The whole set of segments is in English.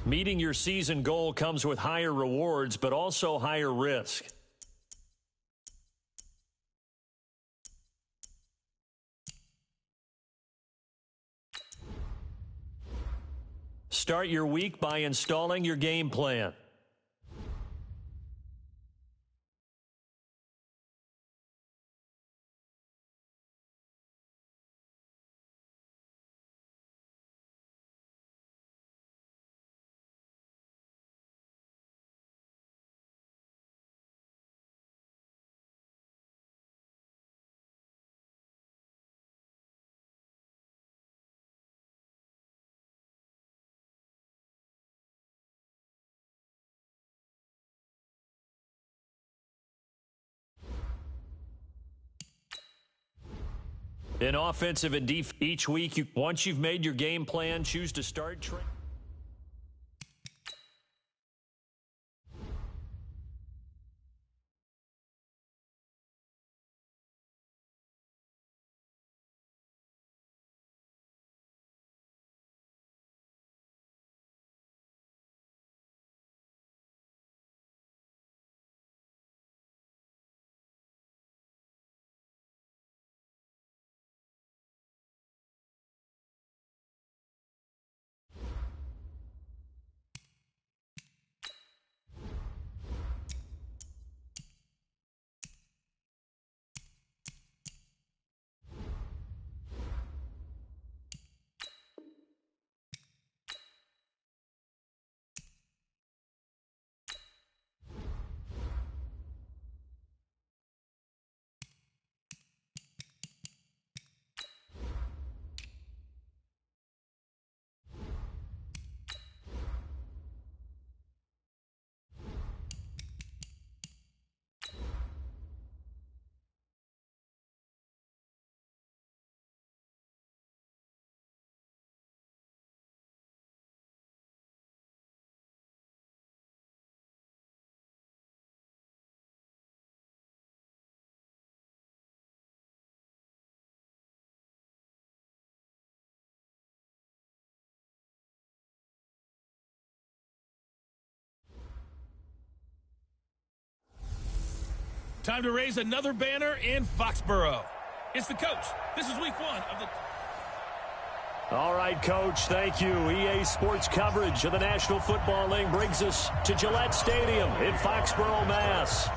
Meeting your season goal comes with higher rewards, but also higher risk. Start your week by installing your game plan. In offensive and defense, each week, once you've made your game plan, choose to start training. Time to raise another banner in Foxborough. It's the coach. This is week 1 of the... All right, Coach, thank you. EA Sports coverage of the National Football League brings us to Gillette Stadium in Foxborough, Mass.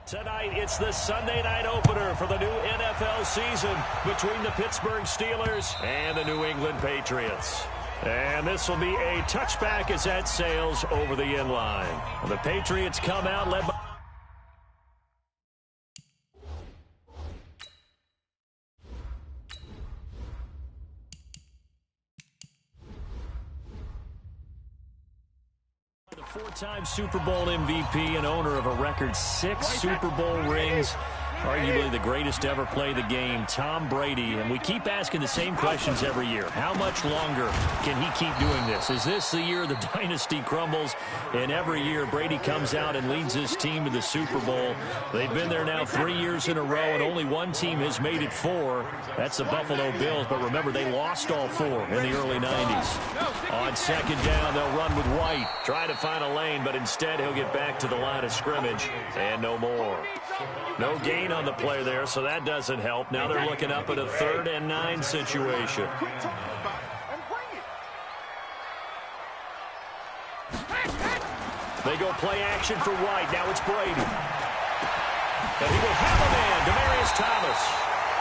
Tonight, it's the Sunday night opener for the new NFL season between the Pittsburgh Steelers and the New England Patriots. And this will be a touchback as that sails over the end line. The Patriots come out led by... The 4-time Super Bowl MVP and owner of a record 6 Super Bowl rings. Arguably the greatest to ever play the game, Tom Brady. And we keep asking the same questions every year. How much longer can he keep doing this? Is this the year the dynasty crumbles? And every year Brady comes out and leads his team to the Super Bowl. They've been there now 3 years in a row, and only one team has made it 4. That's the Buffalo Bills. But remember, they lost all 4 in the early 90s. On second down, they'll run with White. Trying to find a lane, but instead he'll get back to the line of scrimmage. And no more. No gain on the play there, so that doesn't help. Now they're looking up at a 3rd and 9 situation. They go play action for White. Now it's Brady. And he will have a man, Demaryius Thomas.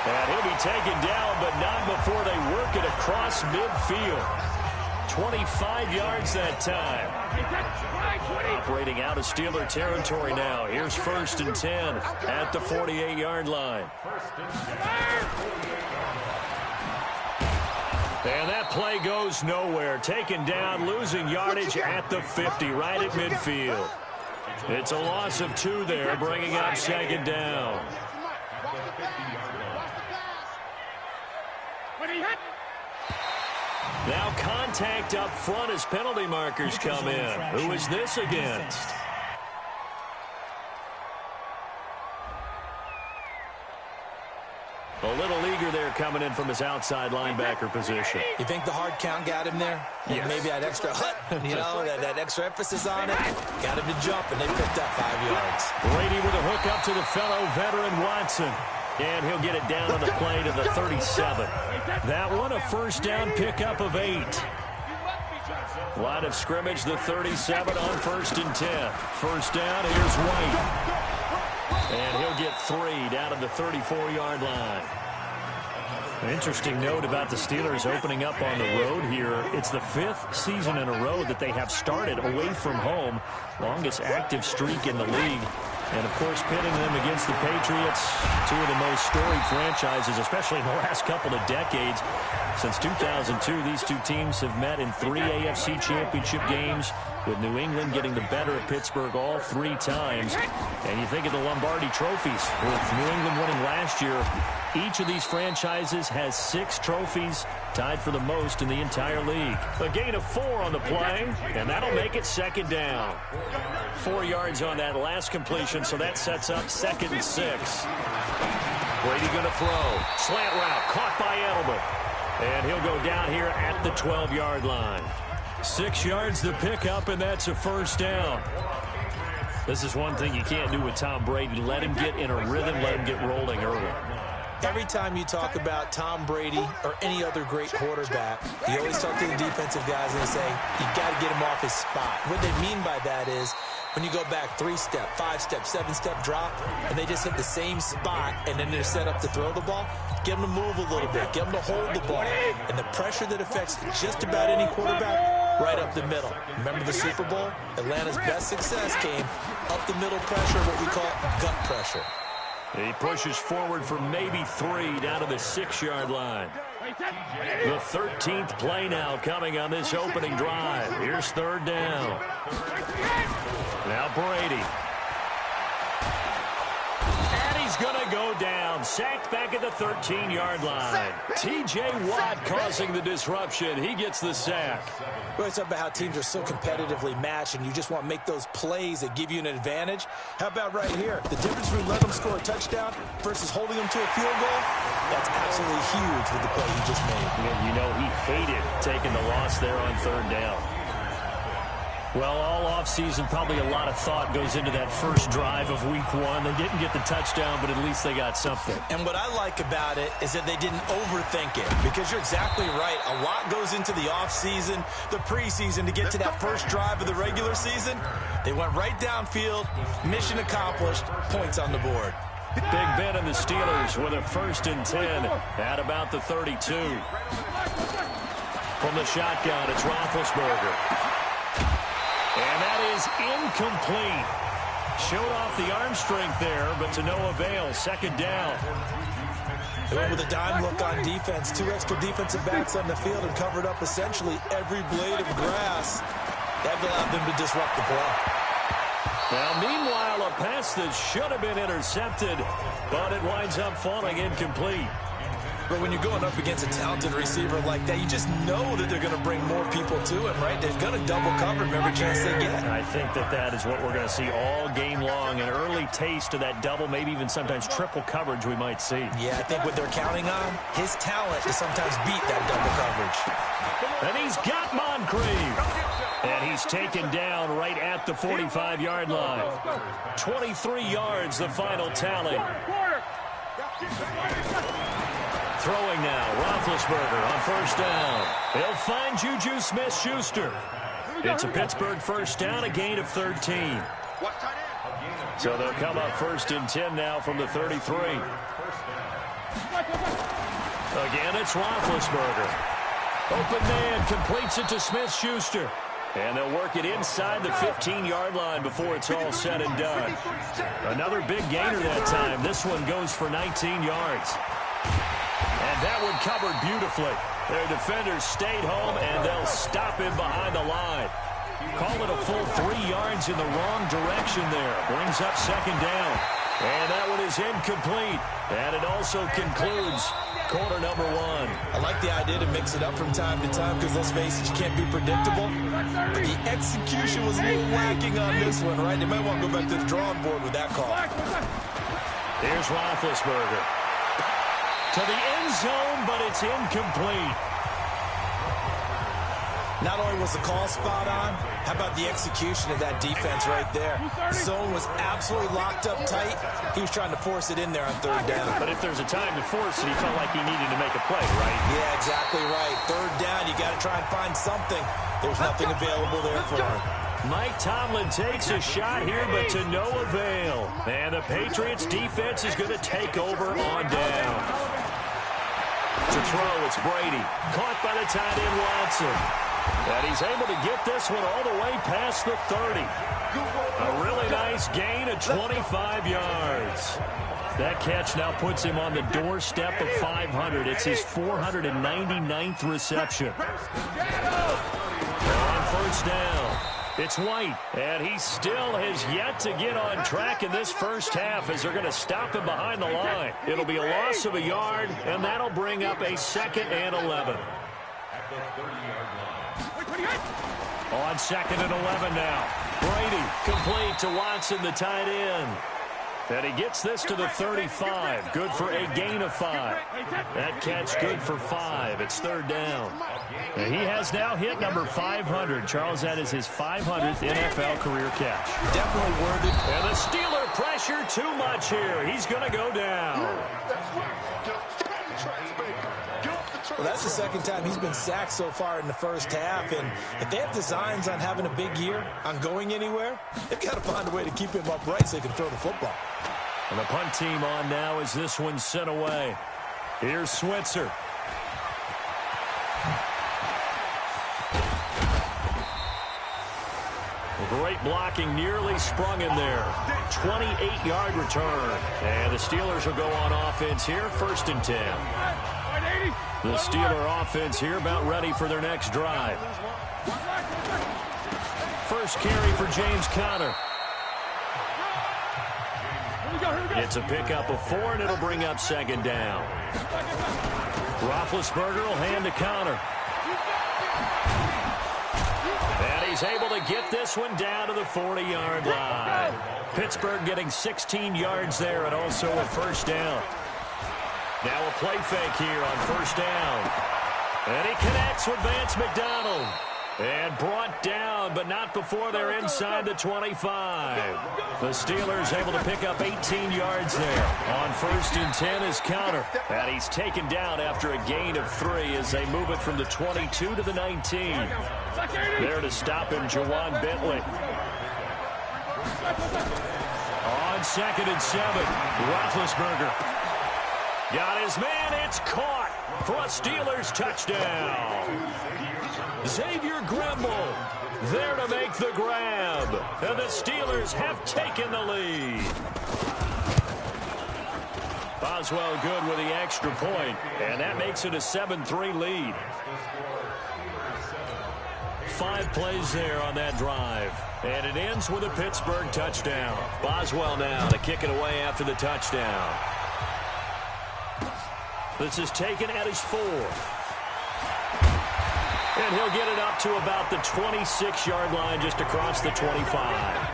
And he'll be taken down, but not before they work it across midfield. 25 yards that time. Operating out of Steeler territory now. Here's 1st and 10 at the 48-yard line. And that play goes nowhere. Taken down, losing yardage at the 50, right at midfield. It's a loss of 2 there, bringing up 2nd down. Now contact up front as penalty markers come in. Who is this against? A little eager there coming in from his outside linebacker position. You think the hard count got him there? Yes. Maybe that extra hut, that extra emphasis on it. Got him to jump, and they picked up 5 yards. Brady with a hook up to the fellow veteran Watson. And he'll get it down on the play to the 37. That one a first down pickup of 8. Line of scrimmage, the 37 on 1st and 10. First down, here's White. And he'll get 3 down to the 34-yard line. An interesting note about the Steelers opening up on the road here. It's the 5th season in a row that they have started away from home. Longest active streak in the league. And, of course, pitting them against the Patriots, two of the most storied franchises, especially in the last couple of decades. Since 2002, these two teams have met in 3 AFC championship games, with New England getting the better of Pittsburgh all 3 times. And you think of the Lombardi trophies, with New England winning last year. Each of these franchises has 6 trophies, tied for the most in the entire league. A gain of 4 on the play, and that'll make it 2nd down. 4 yards on that last completion, so that sets up 2nd and 6. Brady going to throw. Slant route, caught by Edelman. And he'll go down here at the 12-yard line. 6 yards the pickup, and that's a first down. This is one thing you can't do with Tom Brady. Let him get in a rhythm, let him get rolling early. Every time you talk about Tom Brady or any other great quarterback, you always talk to the defensive guys and they say, you got to get him off his spot. What they mean by that is when you go back 3-step, 5-step, 7-step drop, and they just hit the same spot, and then they're set up to throw the ball, get them to move a little bit, get them to hold the ball. And the pressure that affects just about any quarterback, right up the middle. Remember the Super Bowl? Atlanta's best success came up the middle pressure, what we call gut pressure. He pushes forward for maybe 3 down to the 6-yard line. The 13th play now coming on this opening drive. Here's 3rd down. Now Brady. And he's going to go down. Sacked back at the 13-yard line. T.J. Watt causing the disruption. He gets the sack. We always talk about how teams are so competitively matched, and you just want to make those plays that give you an advantage. How about right here? The difference between letting them score a touchdown versus holding them to a field goal, that's absolutely huge with the play he just made. And you know he hated taking the loss there on 3rd down. Well, all offseason, probably a lot of thought goes into that first drive of Week 1. They didn't get the touchdown, but at least they got something. And what I like about it is that they didn't overthink it, because you're exactly right. A lot goes into the offseason, the preseason, to get to that first drive of the regular season. They went right downfield, mission accomplished, points on the board. Big Ben and the Steelers with a 1st and 10 at about the 32. From the shotgun, it's Roethlisberger. And that is incomplete. Showed off the arm strength there, but to no avail. 2nd down. They went with a dime look on defense. 2 extra defensive backs on the field and covered up essentially every blade of grass. That allowed them to disrupt the play. Now, meanwhile, a pass that should have been intercepted, but it winds up falling incomplete. But when you're going up against a talented receiver like that, you just know that they're going to bring more people to him, right? They're going to double cover him every chance they get. I think that is what we're going to see all game long. An early taste of that double, maybe even sometimes triple coverage we might see. Yeah, I think what they're counting on, his talent to sometimes beat that double coverage. And he's got Moncrief. And he's taken down right at the 45-yard line. 23 yards, the final tally. Throwing now, Roethlisberger on 1st down. He'll find Juju Smith-Schuster. It's a Pittsburgh 1st down, a gain of 13. So they'll come up 1st and 10 now from the 33. Again, it's Roethlisberger. Open man completes it to Smith-Schuster. And they'll work it inside the 15-yard line before it's all said and done. Another big gainer that time. This one goes for 19 yards. And that one covered beautifully. Their defenders stayed home, and they'll stop him behind the line. Call it a full 3 yards in the wrong direction there. Brings up 2nd down. And that one is incomplete. And it also concludes quarter number 1. I like the idea to mix it up from time to time, because let's face it, you can't be predictable. But the execution was a little lacking on this one, right? They might want to go back to the drawing board with that call. Here's Roethlisberger. To the end zone, but it's incomplete. Not only was the call spot on, how about the execution of that defense right there? Zone was absolutely locked up tight. He was trying to force it in there on third down. But if there's a time to force it, he felt like he needed to make a play, right? Yeah, exactly right. Third down, you got to try and find something. There's nothing available there for him. Mike Tomlin takes a shot here, but to no avail. And the Patriots defense is going to take over on down. To throw, it's Brady. Caught by the tight end, Watson. And he's able to get this one all the way past the 30. A really nice gain of 25 yards. That catch now puts him on the doorstep of 500. It's his 499th reception. On first down, it's White. And he still has yet to get on track in this first half as they're going to stop him behind the line. It'll be a loss of a yard, and that'll bring up a 2nd and 11. On 2nd and 11 now. Brady complete to Watson, the tight end. And he gets this to the 35. Good for a gain of 5. That catch good for 5. It's 3rd down. And he has now hit number 500. Charles, that is his 500th NFL career catch. Definitely worthy. And the Steeler pressure too much here. He's going to go down. Well, that's the 2nd time he's been sacked so far in the first half. And if they have designs on having a big year, on going anywhere, they've got to find a way to keep him upright so they can throw the football. And the punt team on now as this one's sent away. Here's Switzer. Great blocking, nearly sprung in there. 28-yard return. And the Steelers will go on offense here, 1st and 10. The Steeler offense here about ready for their next drive. First carry for James Conner. It's a pickup of 4, and it'll bring up 2nd down. Roethlisberger will hand to Conner. And he's able to get this one down to the 40-yard line. Pittsburgh getting 16 yards there and also a 1st down. Now a play fake here on 1st down. And he connects with Vance McDonald. And brought down, but not before they're inside the 25. The Steelers able to pick up 18 yards there. On 1st and 10 is Conner. And he's taken down after a gain of 3 as they move it from the 22 to the 19. There to stop him, Jawan Bentley. On 2nd and 7, Roethlisberger. Got his man, it's caught for a Steelers touchdown. Xavier Grimble there to make the grab. And the Steelers have taken the lead. Boswell good with the extra point, and that makes it a 7-3 lead. 5 plays there on that drive. And it ends with a Pittsburgh touchdown. Boswell now to kick it away after the touchdown. This is taken at his 4th. And he'll get it up to about the 26-yard line just across the 25.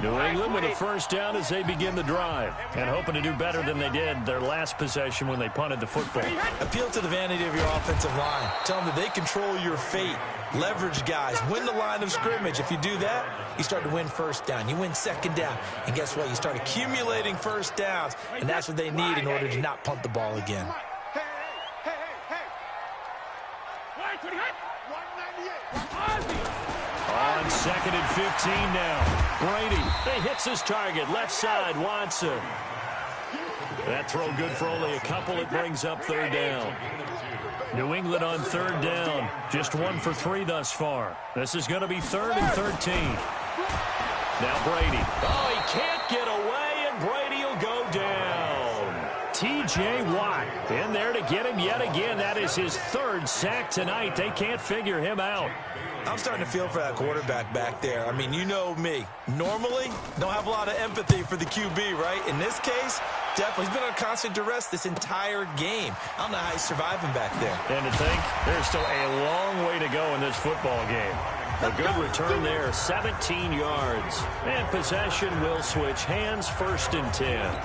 New England with a 1st down as they begin the drive. And hoping to do better than they did their last possession when they punted the football. Appeal to the vanity of your offensive line. Tell them that they control your fate. Leverage guys. Win the line of scrimmage. If you do that, you start to win 1st down. You win 2nd down. And guess what? You start accumulating 1st downs. And that's what they need in order to not punt the ball again. On 2nd and 15 now. Brady, he hits his target. Left side, Watson. That throw good for only a couple. It brings up 3rd down. New England on 3rd down. Just 1 for 3 thus far. This is going to be 3rd and 13. Now Brady. Oh, he can't get away, and Brady will go down. T.J. Watt in there to get him yet again. That is his 3rd sack tonight. They can't figure him out. I'm starting to feel for that quarterback back there. I mean, you know me. Normally, don't have a lot of empathy for the QB, right? In this case, definitely. He's been under constant duress this entire game. I don't know how he's surviving back there. And to think, there's still a long way to go in this football game. A good return there, 17 yards. And possession will switch hands, 1st and 10.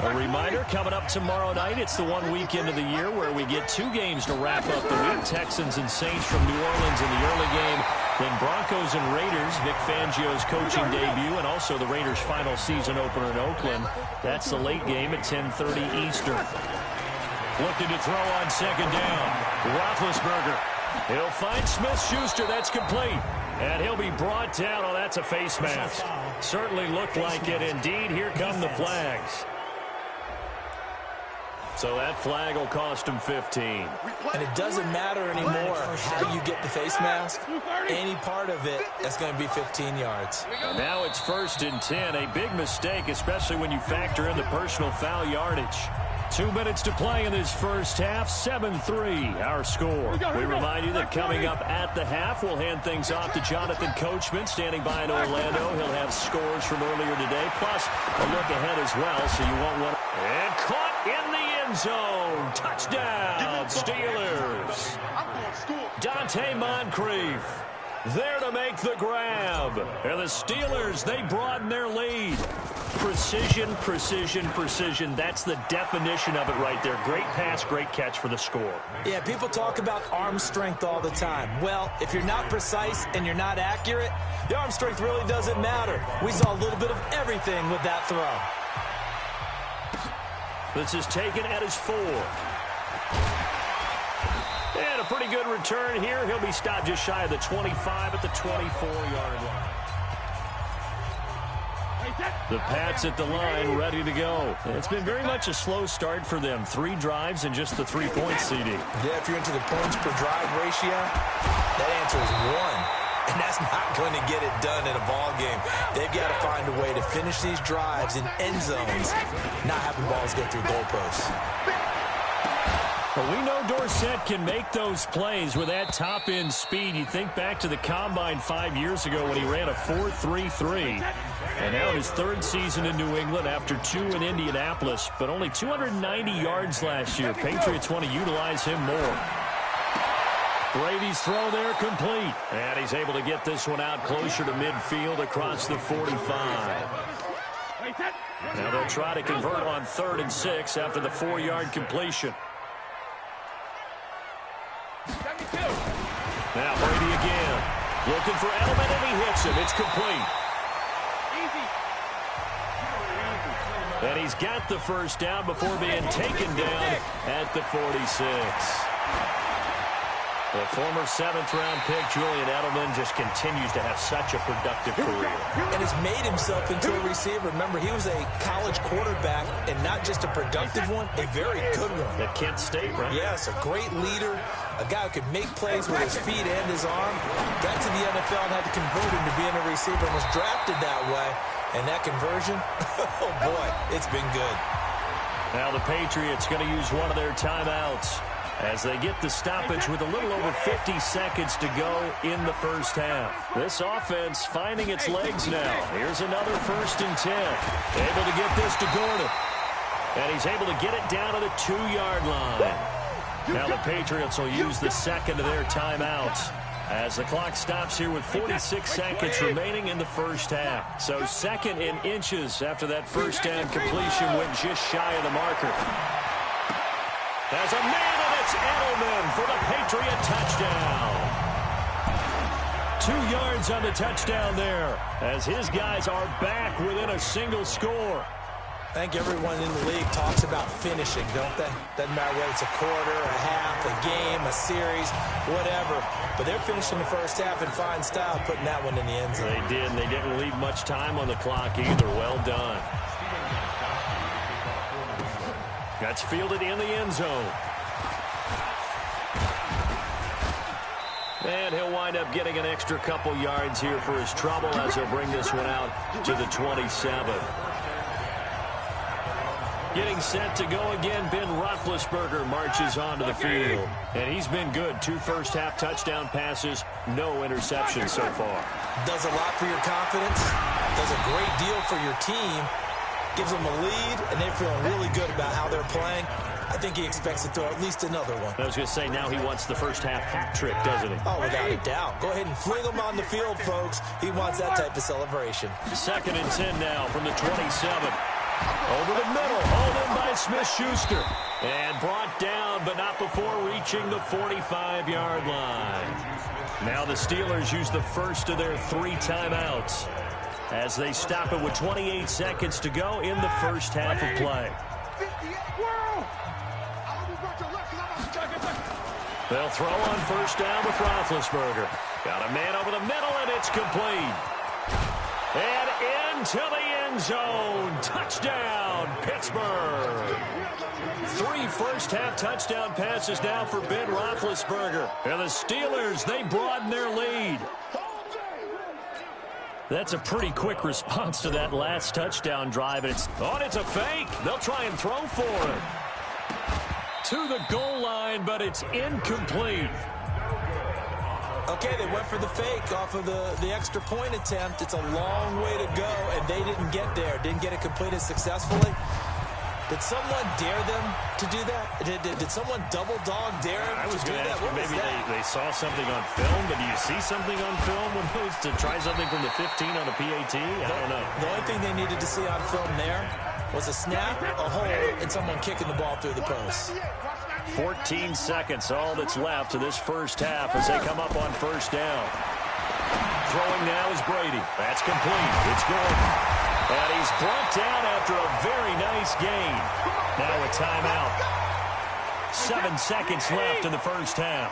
A reminder, coming up tomorrow night, it's the one weekend of the year where we get 2 games to wrap up the week. Texans and Saints from New Orleans in the early game. Then Broncos and Raiders, Vic Fangio's coaching debut, and also the Raiders' final season opener in Oakland. That's the late game at 10:30 Eastern. Looking to throw on 2nd down. Roethlisberger. He'll find Smith-Schuster. That's complete. And he'll be brought down. Oh, that's a face mask. Certainly looked like it. Indeed, here come the flags. So that flag will cost him 15. And it doesn't matter anymore how you get the face mask. Any part of it, that's going to be 15 yards. And now it's 1st and 10. A big mistake, especially when you factor in the personal foul yardage. 2 minutes to play in this first half. 7-3, our score. We remind you that coming up at the half, we'll hand things off to Jonathan Coachman, standing by in Orlando. He'll have scores from earlier today, plus a look ahead as well, so you won't want to... And caught in the end zone. Touchdown, Steelers. Dante Moncrief there to make the grab. And the Steelers, they broaden their lead. Precision, precision, precision. That's the definition of it right there. Great pass, great catch for the score. Yeah, people talk about arm strength all the time. Well, if you're not precise and you're not accurate, the arm strength really doesn't matter. We saw a little bit of everything with that throw. This is taken at his 4. And a pretty good return here. He'll be stopped just shy of the 25 at the 24-yard line. The Pats at the line, ready to go. It's been very much a slow start for them. 3 drives and just the 3-point CD. Yeah, if you're into the points per drive ratio, that answer is 1. And that's not going to get it done in a ball game. They've got to find a way to finish these drives in end zones, not having balls go through goalposts. Well, we know Dorsett can make those plays with that top-end speed. You think back to the Combine 5 years ago when he ran a 4.33. And now in his 3rd season in New England after 2 in Indianapolis, but only 290 yards last year. Patriots want to utilize him more. Brady's throw there complete. And he's able to get this one out closer to midfield across the 45. Now they'll try to convert on 3rd and 6 after the 4-yard completion. Now Brady again. Looking for Edelman, and he hits him. It's complete. And he's got the first down before being taken down at the 46. The former 7th-round pick, Julian Edelman, just continues to have such a productive career. And has made himself into a receiver. Remember, he was a college quarterback, and not just a productive one, a very good one. At Kent State, right? Yes, a great leader, a guy who could make plays with his feet and his arm. Got to the NFL and had to convert him to being a receiver and was drafted that way. And that conversion, oh boy, it's been good. Now the Patriots going to use one of their timeouts as they get the stoppage with a little over 50 seconds to go in the first half. This offense finding its legs now. Here's another 1st and 10. Able to get this to Gordon. And he's able to get it down to the 2-yard line. Now the Patriots will use the second of their timeouts as the clock stops here with 46 seconds remaining in the first half. So 2nd and inches after that first down completion went just shy of the marker. There's a man, and it's Edelman for the Patriot touchdown. 2 yards on the touchdown there as his guys are back within a single score. I think everyone in the league talks about finishing, don't they? Doesn't matter whether it's a quarter, a half, a game, a series, whatever. But they're finishing the first half in fine style, putting that one in the end zone. They did, and they didn't leave much time on the clock either. Well done. That's fielded in the end zone. And he'll wind up getting an extra couple yards here for his trouble as he'll bring this one out to the 27. Getting set to go again, Ben Roethlisberger marches onto the field. And he's been good. 2 first-half touchdown passes, no interceptions so far. Does a lot for your confidence, does a great deal for your team, gives them a lead, and they're feeling really good about how they're playing. I think he expects to throw at least another one. I was going to say, now he wants the first half hat trick, doesn't he? Oh, without a doubt. Go ahead and fling him on the field, folks. He wants that type of celebration. 2nd and 10 now from the 27. Over the middle, hauled in by Smith-Schuster. And brought down, but not before reaching the 45-yard line. Now the Steelers use the first of their 3 timeouts as they stop it with 28 seconds to go in the first half of play. They'll throw on first down with Roethlisberger. Got a man over the middle, and it's complete. And into the end zone. Touchdown, Pittsburgh. 3 first-half touchdown passes now for Ben Roethlisberger. And the Steelers, they broaden their lead. That's a pretty quick response to that last touchdown drive. And it's a fake. They'll try and throw for it. To the goal line, but it's incomplete. Okay, they went for the fake off of the extra point attempt. It's a long way to go, and they didn't get there. Didn't get it completed successfully. Did someone dare them to do that? Did someone double-dog dare them I was to do going to that? ask you, maybe they saw something on film, but do you see something on film when those to try something from the 15 on a PAT? I don't know. The only thing they needed to see on film there was a snap, a hold, and someone kicking the ball through the post. 14 seconds, all that's left to this first half as they come up on first down. Throwing now is Brady. That's complete. It's Gordon. And he's brought down after a very nice gain. Now a timeout. 7 seconds left in the first half.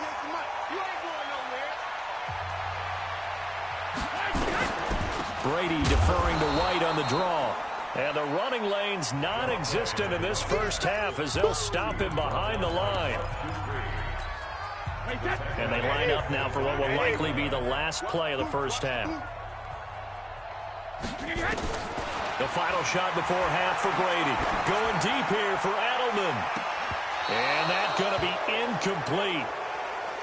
Brady deferring to White on the draw. And the running lane's non-existent in this first half as they'll stop him behind the line. And they line up now for what will likely be the last play of the first half. The final shot before half for Brady. Going deep here for Edelman. And that's going to be incomplete.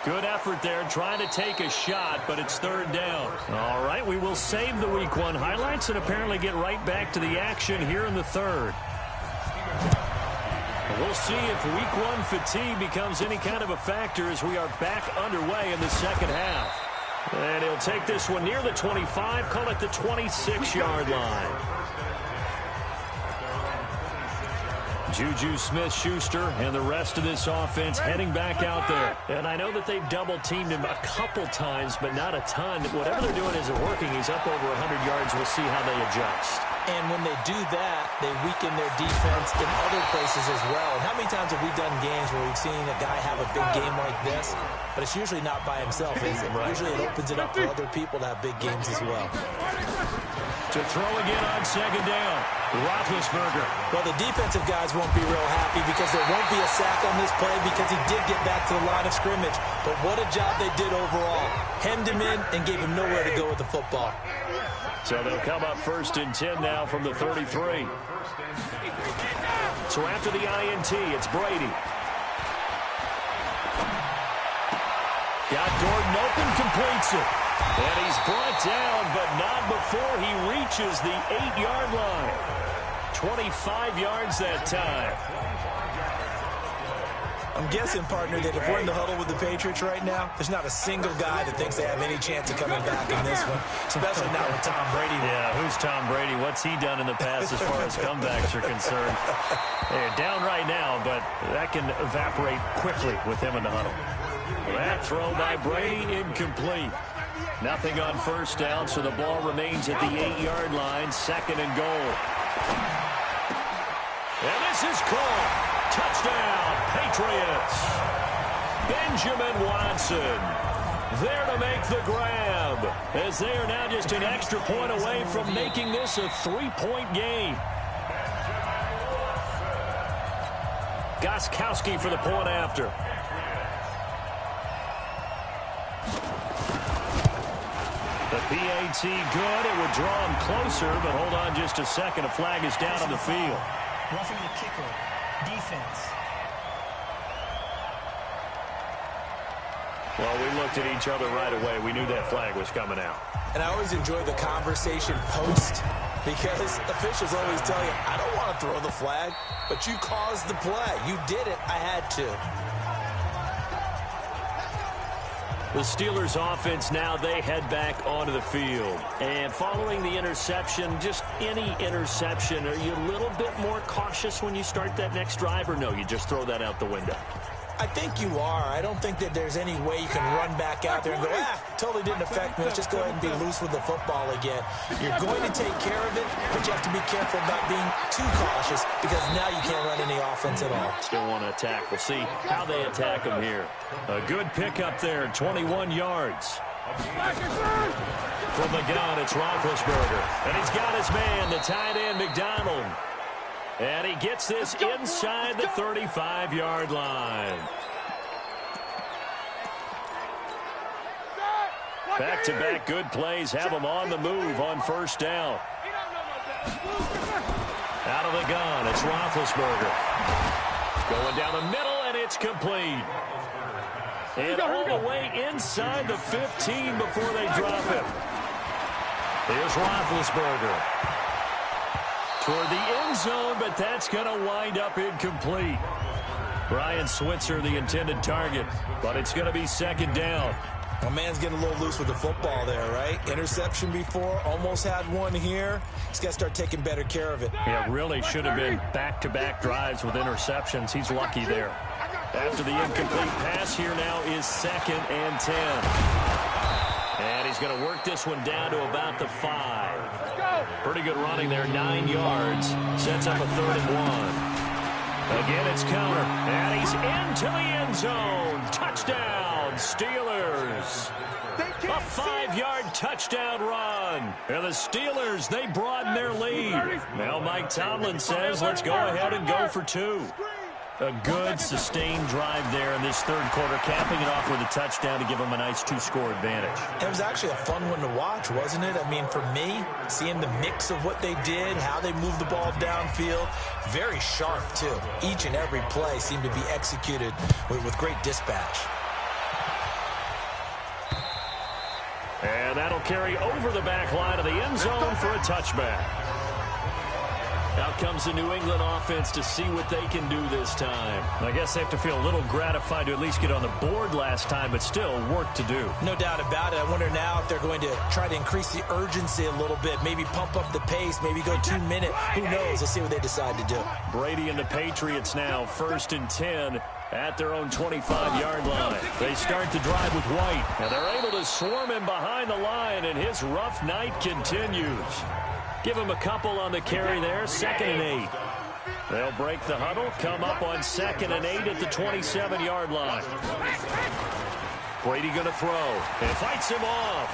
Good effort there, trying to take a shot, but it's 3rd down. All right, we will save the Week 1 highlights and apparently get right back to the action here in the 3rd. We'll see if Week 1 fatigue becomes any kind of a factor as we are back underway in the second half. And he'll take this one near the 25, call it the 26-yard line. Juju Smith-Schuster and the rest of this offense heading back out there. And I know that they've double-teamed him a couple times, but not a ton. Whatever they're doing isn't working. He's up over 100 yards. We'll see how they adjust. And when they do that, they weaken their defense in other places as well. And how many times have we done games where we've seen a guy have a big game like this? But it's usually not by himself, is it? Right. Usually it opens it up for other people to have big games as well. To throw again on second down, Roethlisberger. Well, the defensive guys won't be real happy because there won't be a sack on this play because he did get back to the line of scrimmage. But what a job they did overall. Hemmed him in and gave him nowhere to go with the football. So they'll come up 1st and 10 now from the 33. So after the INT, it's Brady. Got Gordon open, completes it. And he's brought down, but not before he reaches the 8-yard line. 25 yards that time. I'm guessing, partner, that if we're in the huddle with the Patriots right now, there's not a single guy that thinks they have any chance of coming back in this one, especially not with Tom Brady. Yeah, who's Tom Brady? What's he done in the past as far as comebacks are concerned? They're down right now, but that can evaporate quickly with him in the huddle. That throw by Brady, incomplete. Nothing on first down, so the ball remains at the 8-yard line, 2nd and goal. And this is called. Touchdown, Patriots. Benjamin Watson there to make the grab as they are now just an extra point away from making this a 3-point game. Gostkowski for the point after. The PAT good. It would draw him closer, but hold on just a second. A flag is down on the field. Roughing the kicker. Defense. Well, we looked at each other right away. We knew that flag was coming out. And I always enjoy the conversation post Because officials always tell you, I don't want to throw the flag, but you caused the play. You did it. I had to. The Steelers offense now, they head back onto the field. And following the interception, just any interception, are you a little bit more cautious when you start that next drive, or no, you just throw that out the window? I think you are. I don't think that there's any way you can run back out there and go, totally didn't affect me. Let's just go ahead and be loose with the football again. You're going to take care of it, but you have to be careful about being too cautious because now you can't run any offense at all. Still want to attack. We'll see how they attack them here. A good pickup there, 21 yards. From the gun, it's Roethlisberger. And he's got his man, the tight end, McDonald. And he gets this inside the 35-yard line. Back-to-back good plays have him on the move on first down. Out of the gun, it's Roethlisberger. Going down the middle, and it's complete. And all the way inside the 15 before they drop him. Here's Roethlisberger. Toward the end zone, but that's going to wind up incomplete. Brian Switzer, the intended target, but it's going to be second down. My man's getting a little loose with the football there, right? Interception before, almost had one here. He's got to start taking better care of it. Yeah, really should have been back-to-back drives with interceptions. He's lucky there. After the incomplete pass, here now is 2nd and 10. And he's going to work this one down to about the 5. Pretty good running there, 9 yards. Sets up a 3rd and 1. Again, it's counter. And he's into the end zone. Touchdown, Steelers. A 5-yard touchdown run. And the Steelers, they broaden their lead. Now Mike Tomlin says, let's go ahead and go for 2. A good, sustained drive there in this third quarter, capping it off with a touchdown to give them a nice 2-score advantage. It was actually a fun one to watch, wasn't it? I mean, for me, seeing the mix of what they did, how they moved the ball downfield, very sharp, too. Each and every play seemed to be executed with great dispatch. And that'll carry over the back line of the end zone for a touchback. Out comes the New England offense to see what they can do this time. I guess they have to feel a little gratified to at least get on the board last time, but still work to do. No doubt about it. I wonder now if they're going to try to increase the urgency a little bit, maybe pump up the pace, maybe go 2 minute. Who knows? Let's see what they decide to do. Brady and the Patriots now 1st and 10 at their own 25-yard line. They start the drive with White, and they're able to swarm him behind the line, and his rough night continues. Give him a couple on the carry there, 2nd and 8. They'll break the huddle, come up on 2nd and 8 at the 27-yard line. Brady going to throw, and fights him off.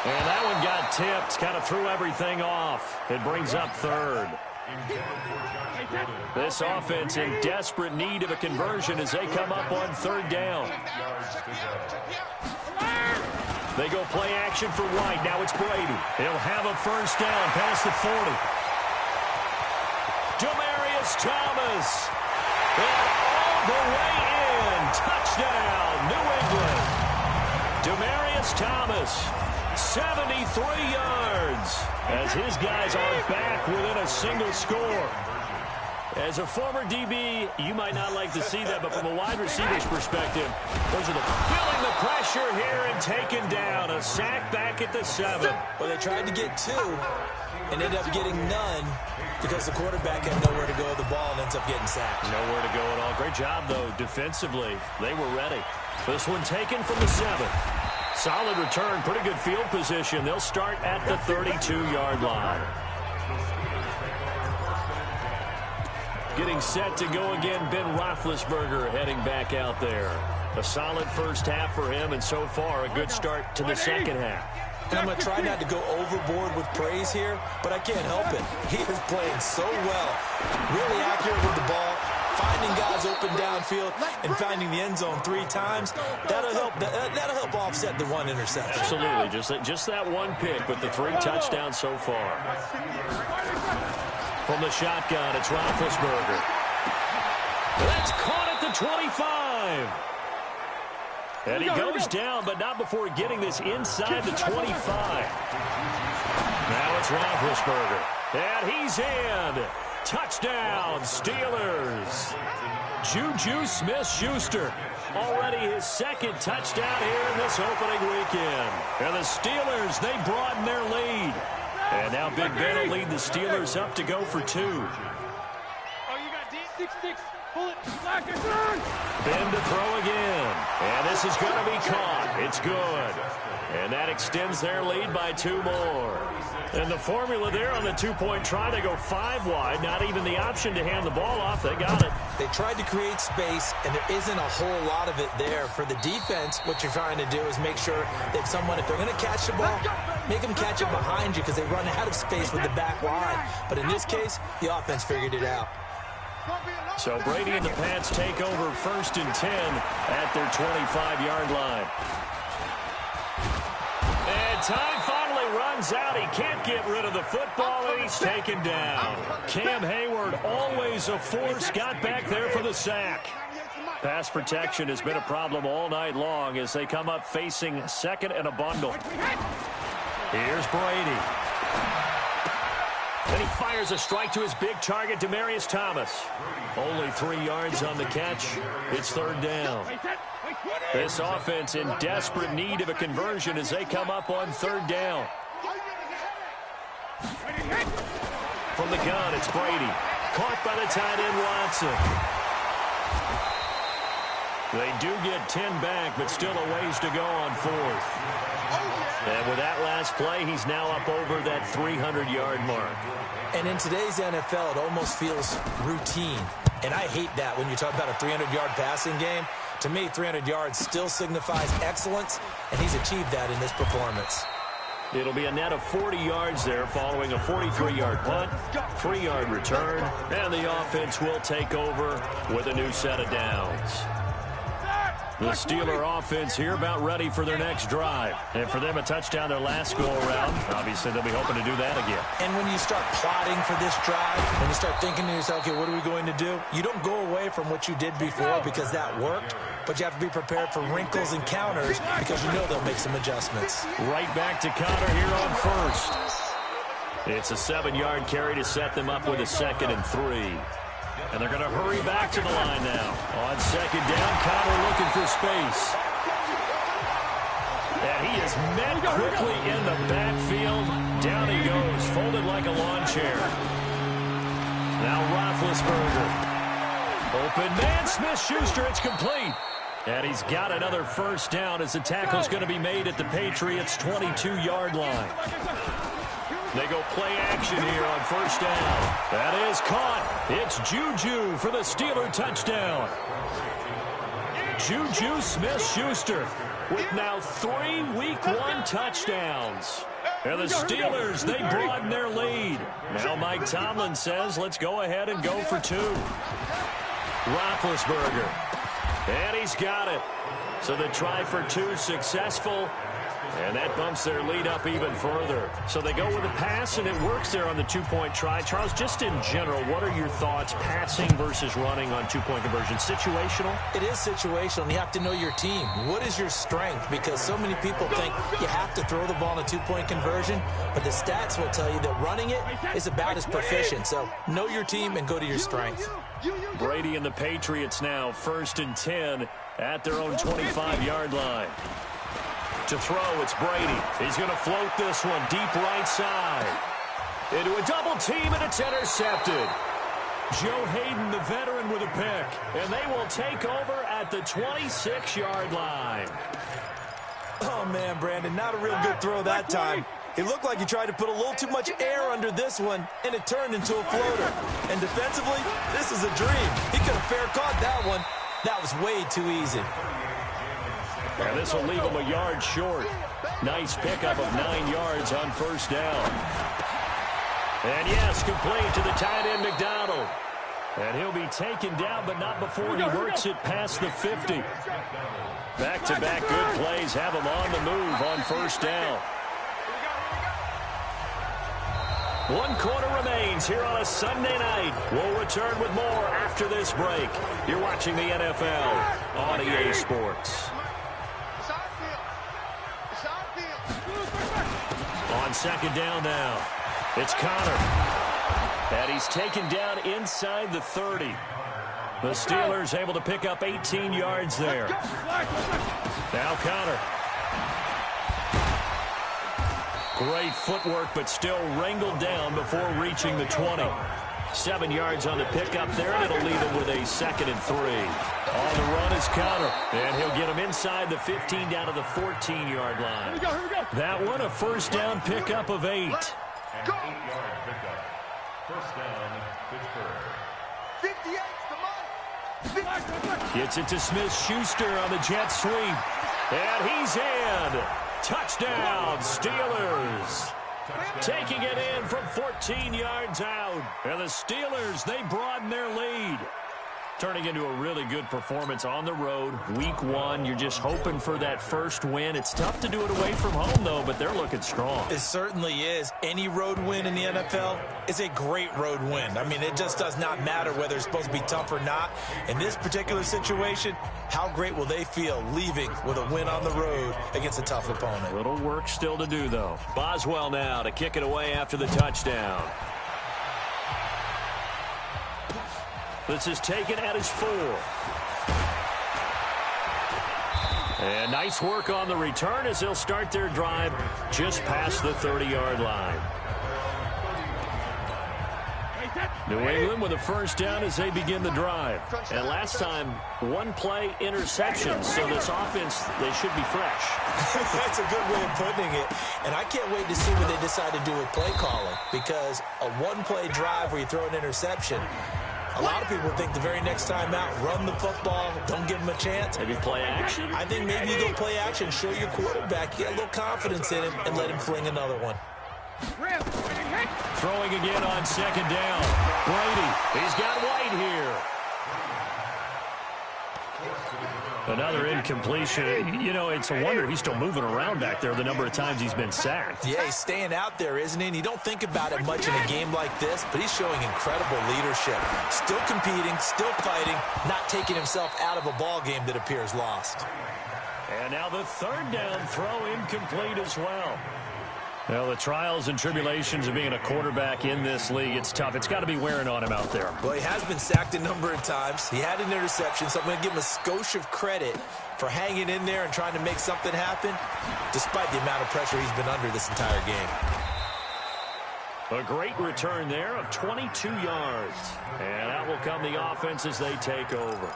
And that one got tipped, kind of threw everything off. It brings up 3rd. This offense in desperate need of a conversion as they come up on 3rd down. They go play action for White. Now it's Brady. He'll have a first down past the 40. Demaryius Thomas. And all the way in. Touchdown, New England. Demaryius Thomas, 73 yards. As his guys are back within a single score. As a former DB, you might not like to see that, but from a wide receiver's perspective, those are feeling the pressure here and taken down. A sack back at the 7. Well, they tried to get 2 and ended up getting none because the quarterback had nowhere to go with the ball and ends up getting sacked. Nowhere to go at all. Great job, though, defensively. They were ready. This one taken from the 7. Solid return, pretty good field position. They'll start at the 32-yard line. Getting set to go again, Ben Roethlisberger heading back out there. A solid first half for him, and so far a good start to the second half. And I'm going to try not to go overboard with praise here, but I can't help it. He is playing so well. Really accurate with the ball, finding guys open downfield, and finding the end zone 3 times. That'll help offset the 1 interception. Absolutely. Just that 1 pick, but the 3 touchdowns so far. From the shotgun, it's Roethlisberger. That's caught at the 25. And he goes down, but not before getting this inside the 25. Now it's Roethlisberger. And he's in. Touchdown, Steelers. Juju Smith-Schuster. Already his second touchdown here in this opening weekend. And the Steelers, they broaden their lead. And now Big Ben will lead the Steelers up to go for 2. Oh, you got D66. Pull it. Ben to throw again. And this is going to be caught. It's good. And that extends their lead by 2 more. And the formula there on the 2-point try, they go 5 wide. Not even the option to hand the ball off. They got it. They tried to create space, and there isn't a whole lot of it there. For the defense, what you're trying to do is make sure that someone, if they're going to catch the ball, make them catch it behind you because they run out of space with the back line. But in this case, the offense figured it out. So Brady and the Pats take over 1st and 10 at their 25-yard line. And time finally runs out. He can't get rid of the football, and he's taken down. Cam Hayward, always a force, got back there for the sack. Pass protection has been a problem all night long as they come up facing 2nd and a bundle. Here's Brady. Then he fires a strike to his big target, Demaryius Thomas. Only 3 yards on the catch. It's 3rd down. This offense in desperate need of a conversion as they come up on 3rd down. From the gun, it's Brady. Caught by the tight end, Watson. They do get 10 back, but still a ways to go on 4th. And with that last play, he's now up over that 300-yard mark. And in today's NFL, it almost feels routine. And I hate that when you talk about a 300-yard passing game. To me, 300 yards still signifies excellence, and he's achieved that in this performance. It'll be a net of 40 yards there following a 43-yard punt, 3-yard return, and the offense will take over with a new set of downs. The Steeler offense here about ready for their next drive. And for them, a touchdown their last go-around. Obviously, they'll be hoping to do that again. And when you start plotting for this drive, when you start thinking to yourself, okay, what are we going to do? You don't go away from what you did before because that worked, but you have to be prepared for wrinkles and counters because you know they'll make some adjustments. Right back to counter here on 1st. It's a 7-yard carry to set them up with a 2nd and 3. And they're going to hurry back to the line now. On 2nd down, Conner looking for space. And he is met quickly in the backfield. Down he goes, folded like a lawn chair. Now Roethlisberger. Open man, Smith-Schuster, it's complete. And he's got another 1st down as the tackle's going to be made at the Patriots' 22-yard line. They go play action here on 1st down. That is caught. It's Juju for the Steeler touchdown. Juju Smith-Schuster with now 3 Week 1 touchdowns. And the Steelers, they broaden their lead. Now Mike Tomlin says, let's go ahead and go for 2. Roethlisberger. And he's got it. So the try for 2 successful. And that bumps their lead up even further. So they go with a pass, and it works there on the 2-point try. Charles, just in general, what are your thoughts passing versus running on 2-point conversion? Situational? It is situational, and you have to know your team. What is your strength? Because so many people think you have to throw the ball in a 2-point conversion, but the stats will tell you that running it is about as proficient. So know your team and go to your strength. Brady and the Patriots now 1st and 10 at their own 25-yard line. To throw, it's Brady. He's going to float this one deep right side. Into a double team, and it's intercepted. Joe Hayden, the veteran, with a pick. And they will take over at the 26-yard line. Oh, man, Brandon, not a real good throw that time. It looked like he tried to put a little too much air under this one, and it turned into a floater. And defensively, this is a dream. He could have fair caught that one. That was way too easy. And this will leave him a yard short. Nice pickup of 9 yards on 1st down. And yes, complete to the tight end, McDonald. And he'll be taken down, but not before he works it past the 50. Back-to-back good plays have him on the move on 1st down. 1 quarter remains here on a Sunday night. We'll return with more after this break. You're watching the NFL on EA Sports. on second down now. It's Connor. And he's taken down inside the 30. The Steelers able to pick up 18 yards there. Now Connor. Great footwork, but still wrangled down before reaching the 20. 7 yards on the pickup there, and it'll leave him with a 2nd and 3. On the run is Connor, and he'll get him inside the 15 down to the 14-yard line. Here we go. That one, a first down pickup of 8. Go. 8-yard pickup. First down, Pittsburgh. 58, come on. Gets it to Smith-Schuster on the jet sweep. And he's in. Touchdown, Steelers. Taking it in from 14 yards out. And the Steelers, they broaden their lead. Turning into a really good performance on the road. Week 1, you're just hoping for that first win. It's tough to do it away from home, though, but they're looking strong. It certainly is. Any road win in the NFL is a great road win. I mean, it just does not matter whether it's supposed to be tough or not. In this particular situation, how great will they feel leaving with a win on the road against a tough opponent? Little work still to do, though. Boswell now to kick it away after the touchdown. This is taken at his 4. And nice work on the return as they'll start their drive just past the 30-yard line. New England with a first down as they begin the drive. And last time, 1 play interception, so this offense, they should be fresh. That's a good way of putting it. And I can't wait to see what they decide to do with play calling, because a 1-play drive where you throw an interception, a lot of people think the very next time out, run the football, don't give him a chance. Maybe play action? I think maybe you go play action, show your quarterback, get a little confidence in him, and let him fling another one. Throwing again on second down. Brady, he's got White here. Another incompletion. You know, it's a wonder he's still moving around back there the number of times he's been sacked. Yeah, he's staying out there, isn't he? And you don't think about it much in a game like this, but he's showing incredible leadership. Still competing, still fighting, not taking himself out of a ball game that appears lost. And now the third down throw incomplete as well. Well, the trials and tribulations of being a quarterback in this league, it's tough. It's got to be wearing on him out there. Well, he has been sacked a number of times. He had an interception, so I'm going to give him a skosh of credit for hanging in there and trying to make something happen, despite the amount of pressure he's been under this entire game. A great return there of 22 yards. And out will come the offense as they take over.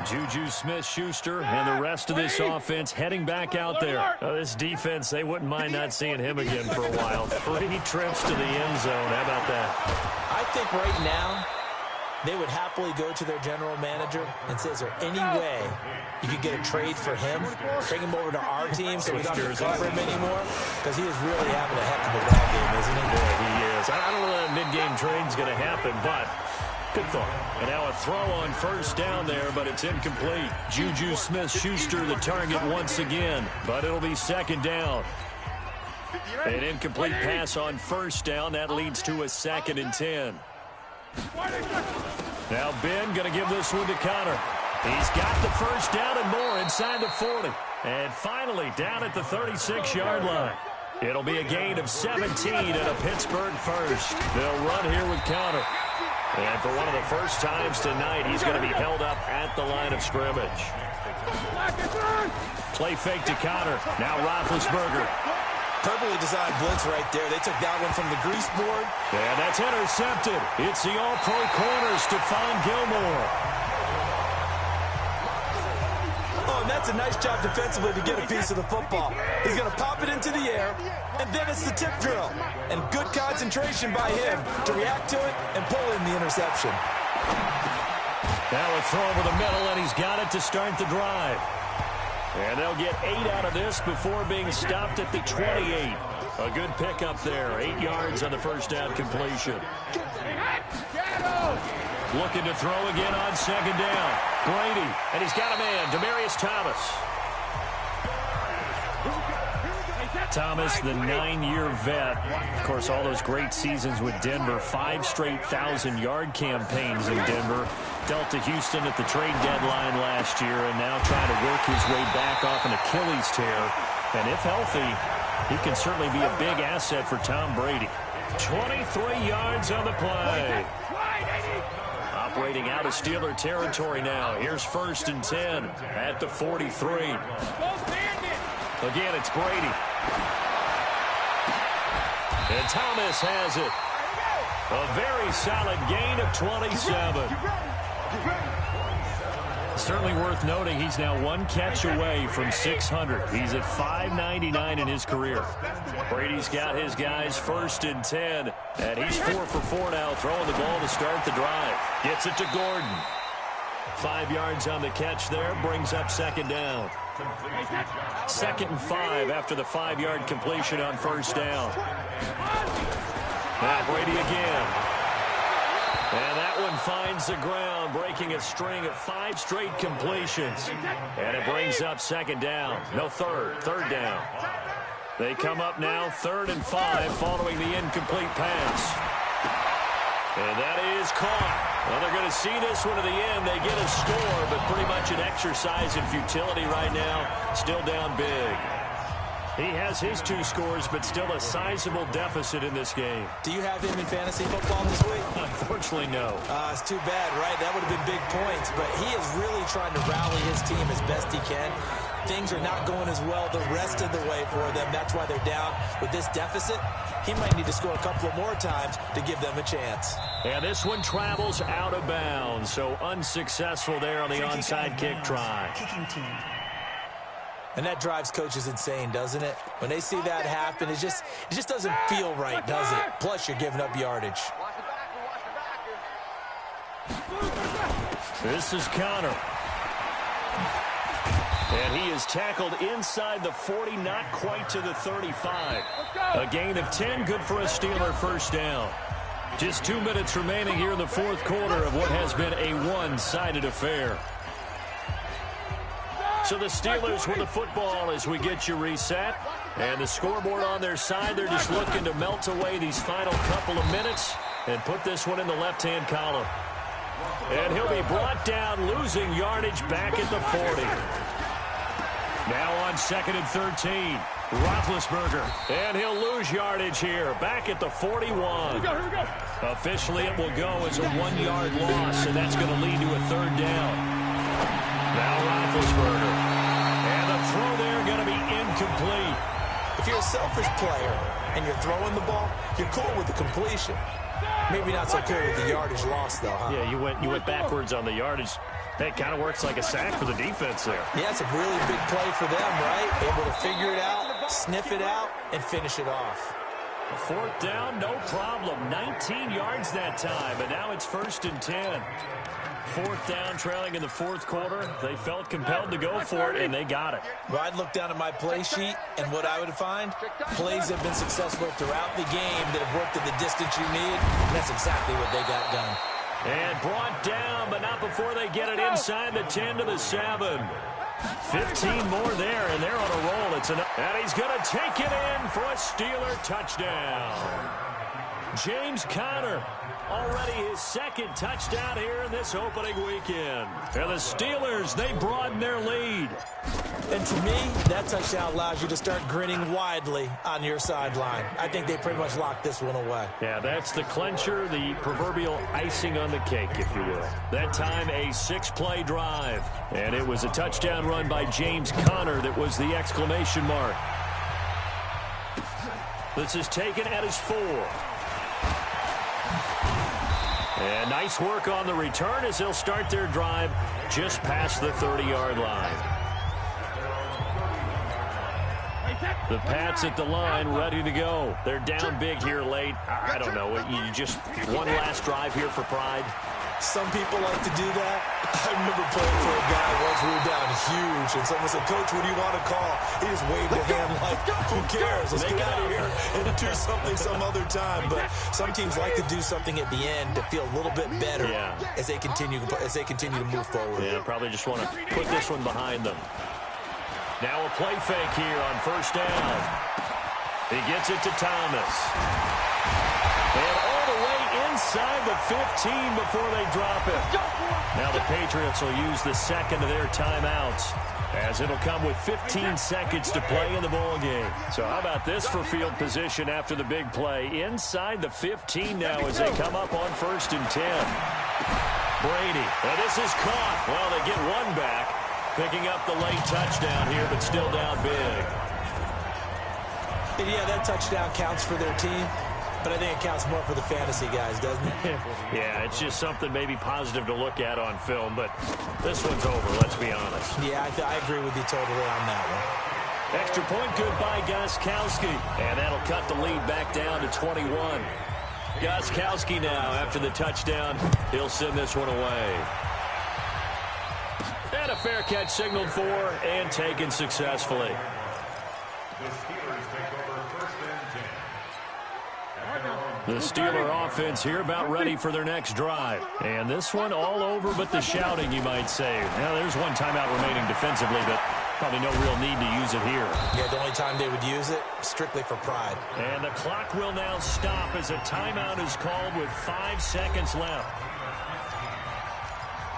Juju Smith-Schuster and the rest of this offense heading back out there. This defense, they wouldn't mind not seeing him again for a while. 3 trips to the end zone. How about that? I think right now they would happily go to their general manager and say, is there any way you could get a trade for him? Bring him over to our team so we don't have to cover him anymore? Because he is really having a heck of a ball game, isn't he? Yeah, he is. I don't know that a mid-game trade's going to happen, but good thought. And now a throw on first down there, but it's incomplete. Juju Smith-Schuster the target once again, but it'll be second down. An incomplete pass on first down. That leads to a 2nd and 10. Now Ben going to give this one to Connor. He's got the first down and more inside the 40. And finally down at the 36-yard line. It'll be a gain of 17 and a Pittsburgh first. They'll run here with Connor. And for one of the first times tonight, he's going to be held up at the line of scrimmage. Play fake to Connor. Now Roethlisberger. Perfectly designed blitz right there. They took that one from the grease board. And that's intercepted. It's the all-pro corner, Stephon Gilmore. Oh, and that's a nice job defensively to get a piece of the football. He's going to pop it into the air, and then it's the tip drill. And good concentration by him to react to it and pull in the interception. Now a throw over the middle, and he's got it to start the drive. And they'll get 8 out of this before being stopped at the 28. A good pickup there. 8 yards on the first down completion. Looking to throw again on second down. Brady, and he's got a man, Demaryius Thomas. Thomas, the 9-year vet. Of course, all those great seasons with Denver. 5 straight 1,000-yard campaigns in Denver. Dealt to Houston at the trade deadline last year, and now trying to work his way back off an Achilles tear. And if healthy, He can certainly be a big asset for Tom Brady. 23 yards on the play. Operating out of Steeler territory now. Here's 1st and 10 at the 43. Again, it's Brady. And Thomas has it. A very solid gain of 27. Certainly worth noting he's now 1 catch away from 600. He's at 599 in his career. Brady's got his guys 1st and 10. And he's 4 for 4 now, throwing the ball to start the drive. Gets it to Gordon. 5 yards on the catch there, brings up 2nd down. 2nd and 5 after the 5-yard completion on 1st down. Now Brady again. And that one finds the ground, breaking a string of 5 straight completions. And it brings up 2nd down. No, 3rd down. They come up now 3rd and 5 following the incomplete pass. And that is caught. Well, they're going to see this one to the end. They get a score, but pretty much an exercise in futility right now. Still down big. He has his 2 scores, but still a sizable deficit in this game. Do you have him in fantasy football this week? Unfortunately, no. It's too bad, right? That would have been big points, but he is really trying to rally his team as best he can. Things are not going as well the rest of the way for them. That's why they're down with this deficit. He might need to score a couple of more times to give them a chance. And this one travels out of bounds, so unsuccessful there on the onside kick try. Kicking team. And that drives coaches insane, doesn't it? When they see that happen, it just doesn't feel right, does it? Plus, you're giving up yardage. This is Connor. And he is tackled inside the 40, not quite to the 35. A gain of 10, good for a Steeler 1st down. Just 2 minutes remaining here in the 4th quarter of what has been a one-sided affair. So the Steelers with the football as we get you reset. And the scoreboard on their side, they're just looking to melt away these final couple of minutes and put this one in the left-hand column. And he'll be brought down, losing yardage back at the 40. Now on 2nd and 13, Roethlisberger. And he'll lose yardage here, back at the 41. Here we go. Officially, it will go as a 1-yard loss, and that's going to lead to a 3rd down. Now Roethlisberger. And the throw there going to be incomplete. If you're a selfish player and you're throwing the ball, you're cool with the completion. Maybe not so cool with the yardage loss, though, huh? Yeah, you went backwards on the yardage. That kind of works like a sack for the defense there. Yeah, it's a really big play for them, right? Able to figure it out, sniff it out, and finish it off. 4th down, no problem. 19 yards that time, and now it's 1st and 10. 4th down, trailing in the 4th quarter. They felt compelled to go for it, and they got it. Well, I'd look down at my play sheet, and what I would find, plays have been successful throughout the game that have worked at the distance you need, and that's exactly what they got done. And brought down, but not before they get it inside the 10 to the 7. 15 more there, and they're on a roll. And he's going to take it in for a Steeler touchdown. James Conner, already his 2nd touchdown here in this opening weekend. And the Steelers, they broaden their lead. And to me, that touchdown allows you to start grinning widely on your sideline. I think they pretty much locked this one away. Yeah, that's the clincher, the proverbial icing on the cake, if you will. That time, a 6-play drive. And it was a touchdown run by James Conner that was the exclamation mark. This is taken at his 4. And nice work on the return as they'll start their drive just past the 30-yard line. The Pats at the line, ready to go. They're down big here late. I don't know. You just one last drive here for pride. Some people like to do that. I remember playing for a guy once we were down huge, and someone said, "Coach, what do you want to call?" He just waved a hand like, "Who cares? Let's get out of here and do something some other time." But some teams like to do something at the end to feel a little bit better as they continue to move forward. Yeah, probably just want to put this one behind them. Now a play fake here on 1st down. He gets it to Thomas. And all the way inside the 15 before they drop it. Now the Patriots will use the second of their timeouts, as it'll come with 15 seconds to play in the ball game. So how about this for field position after the big play? Inside the 15 now as they come up on 1st and 10. Brady, and this is caught. Well, they get one back, picking up the late touchdown here, but still down big. And yeah, that touchdown counts for their team, but I think it counts more for the fantasy guys, doesn't it? Yeah, it's just something maybe positive to look at on film, but this one's over, let's be honest. Yeah, I agree with you totally on that one. Extra point good by Gostkowski, and that'll cut the lead back down to 21. Gostkowski now, after the touchdown, he'll send this one away. And a fair catch signaled for and taken successfully. The Steelers take over 1st and 10. The Steeler offense here about ready for their next drive. And this one all over but the shouting, you might say. Now, there's one timeout remaining defensively, but probably no real need to use it here. Yeah, the only time they would use it, strictly for pride. And the clock will now stop as a timeout is called with 5 seconds left.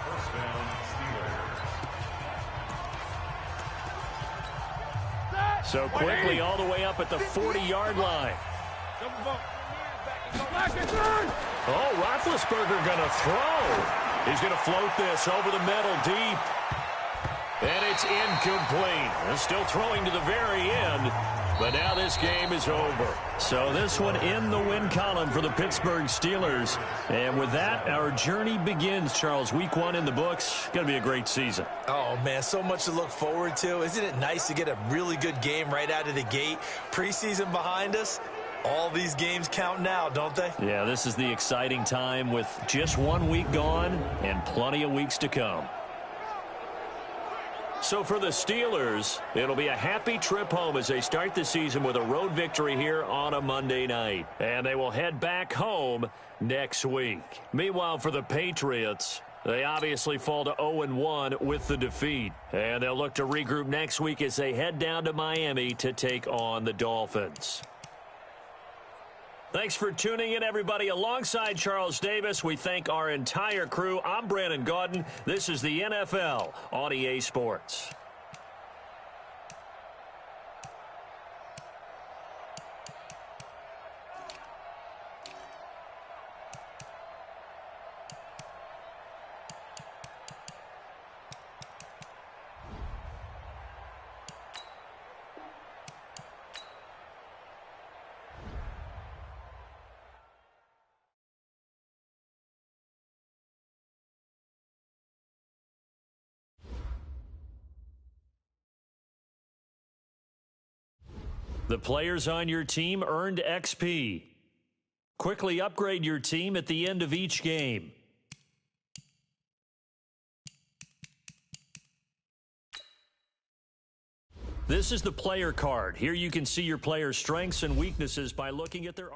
First down, Steelers. So quickly all the way up at the 40-yard line. Oh, Roethlisberger going to throw. He's going to float this over the middle deep. And it's incomplete. They're still throwing to the very end. But now this game is over. So this one in the win column for the Pittsburgh Steelers. And with that, our journey begins, Charles. Week 1 in the books. Going to be a great season. Oh, man, so much to look forward to. Isn't it nice to get a really good game right out of the gate? Preseason behind us. All these games count now, don't they? Yeah, this is the exciting time with just 1 week gone and plenty of weeks to come. So for the Steelers, it'll be a happy trip home as they start the season with a road victory here on a Monday night. And they will head back home next week. Meanwhile, for the Patriots, they obviously fall to 0-1 with the defeat. And they'll look to regroup next week as they head down to Miami to take on the Dolphins. Thanks for tuning in, everybody. Alongside Charles Davis, we thank our entire crew. I'm Brandon Gaudin. This is the NFL on EA Sports. The players on your team earned XP. Quickly upgrade your team at the end of each game. This is the player card. Here you can see your player's strengths and weaknesses by looking at their...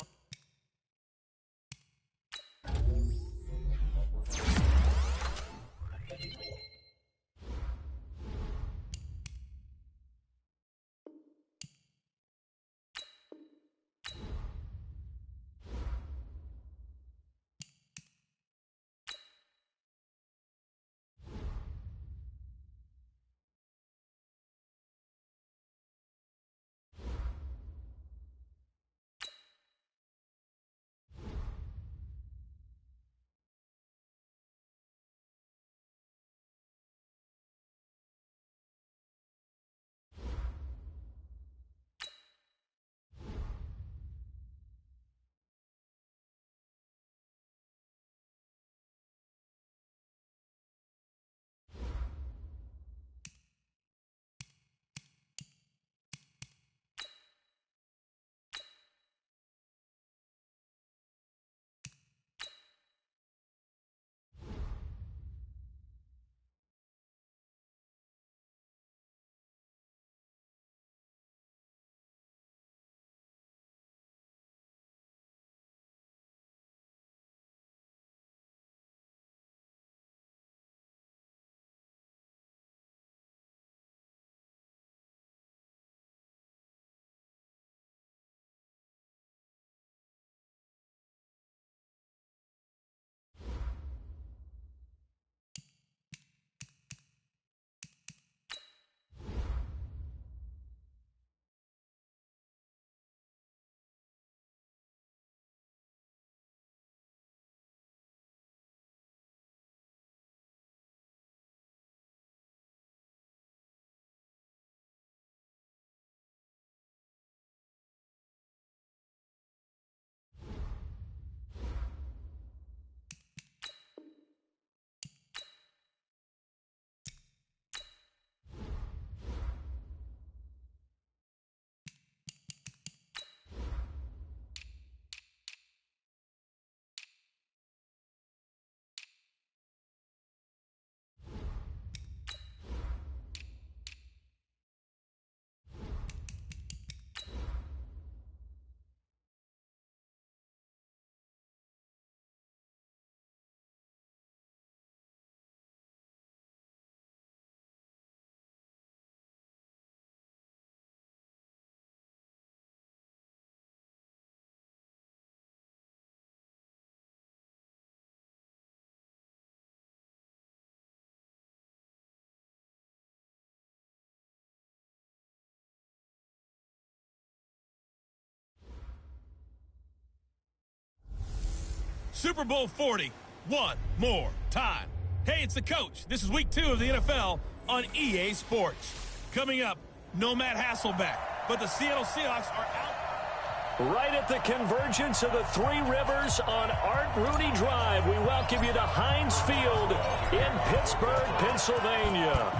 Super Bowl 40 one more time. Hey, it's the coach. This is week 2 of the NFL on EA Sports. Coming up, no Matt Hasselbeck, but the Seattle Seahawks are out. Right at the convergence of the Three Rivers on Art Rooney Drive, we welcome you to Heinz Field in Pittsburgh, Pennsylvania.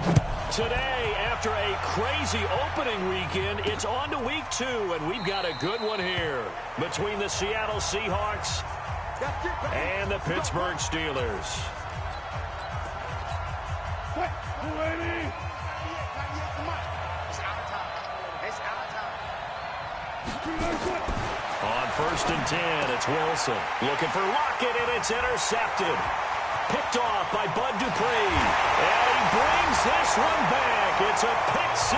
Today, after a crazy opening weekend, it's on to week 2, and we've got a good one here between the Seattle Seahawks and the Pittsburgh Steelers. On 1st and 10, it's Wilson. Looking for Lockett, and it's intercepted. Picked off by Bud Dupree. And he brings this one back. It's a pick 6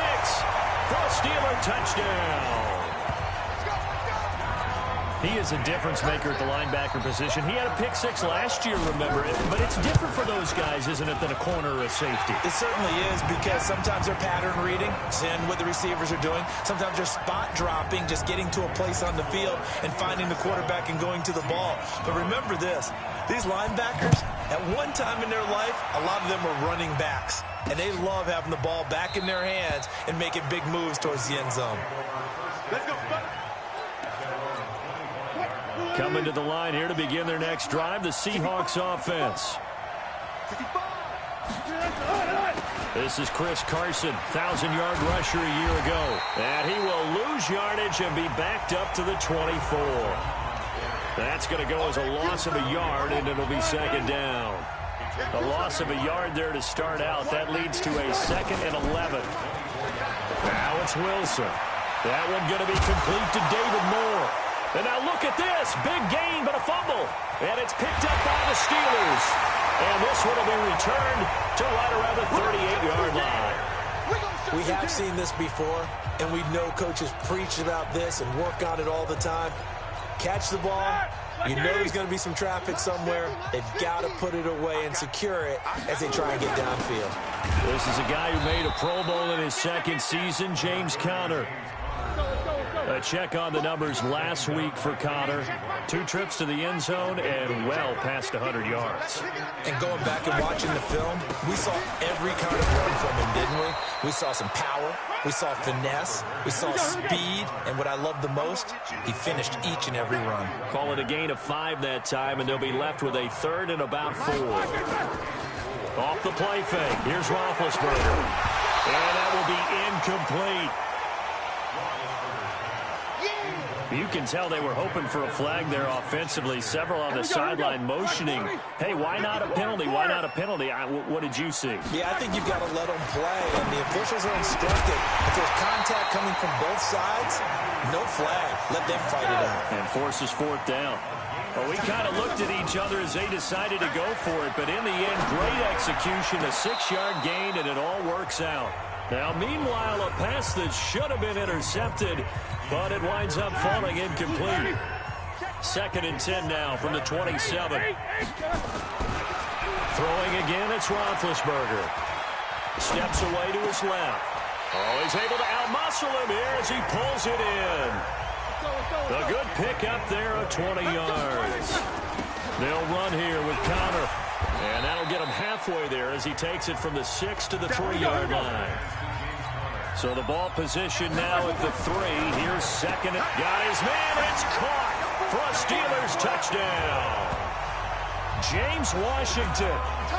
for a Steeler touchdown. He is a difference maker at the linebacker position. He had a pick 6 last year, remember it. But it's different for those guys, isn't it, than a corner or a safety? It certainly is, because sometimes they're pattern reading, seeing what the receivers are doing. Sometimes they're spot dropping, just getting to a place on the field and finding the quarterback and going to the ball. But remember this, these linebackers, at one time in their life, a lot of them were running backs. And they love having the ball back in their hands and making big moves towards the end zone. Let's go. Coming to the line here to begin their next drive, the Seahawks offense. This is Chris Carson, 1,000-yard rusher a year ago. And he will lose yardage and be backed up to the 24. That's going to go as a loss of a yard, and it'll be second down. A loss of a yard there to start out. That leads to a 2nd and 11. Now it's Wilson. That one going to be complete to David Moore. And now look at this. Big gain, but a fumble. And it's picked up by the Steelers. And this one will be returned to right around the 38-yard line. We have seen this before, and we know coaches preach about this and work on it all the time. Catch the ball. You know there's going to be some traffic somewhere. They've got to put it away and secure it as they try and get downfield. This is a guy who made a Pro Bowl in his 2nd season, James Conner. A check on the numbers last week for Conner. 2 trips to the end zone and well past 100 yards. And going back and watching the film, we saw every kind of run from him, didn't we? We saw some power. We saw finesse. We saw speed. And what I love the most, he finished each and every run. Call it a gain of 5 that time, and they'll be left with a 3rd and about 4. Off the play fake. Here's Roethlisberger. And that will be incomplete. You can tell they were hoping for a flag there offensively. Several on the sideline motioning, hey, why not a penalty? Why not a penalty? What did you see? Yeah, I think you've got to let them play, and the officials are instructed. If there's contact coming from both sides, no flag. Let them fight it out. And forces 4th down. Well, we kind of looked at each other as they decided to go for it, but in the end, great execution, a 6-yard gain, and it all works out. Now, meanwhile, a pass that should have been intercepted, but it winds up falling incomplete. 2nd and 10 now from the 27. Throwing again, it's Roethlisberger. Steps away to his left. Oh, he's able to outmuscle him here as he pulls it in. A good pick up there of 20 yards. They'll run here with Conner. And that'll get him halfway there as he takes it from the 6 to the 3-yard line. So the ball position now at the 3. Here's 2nd. Got his man. It's caught for a Steelers touchdown. James Washington,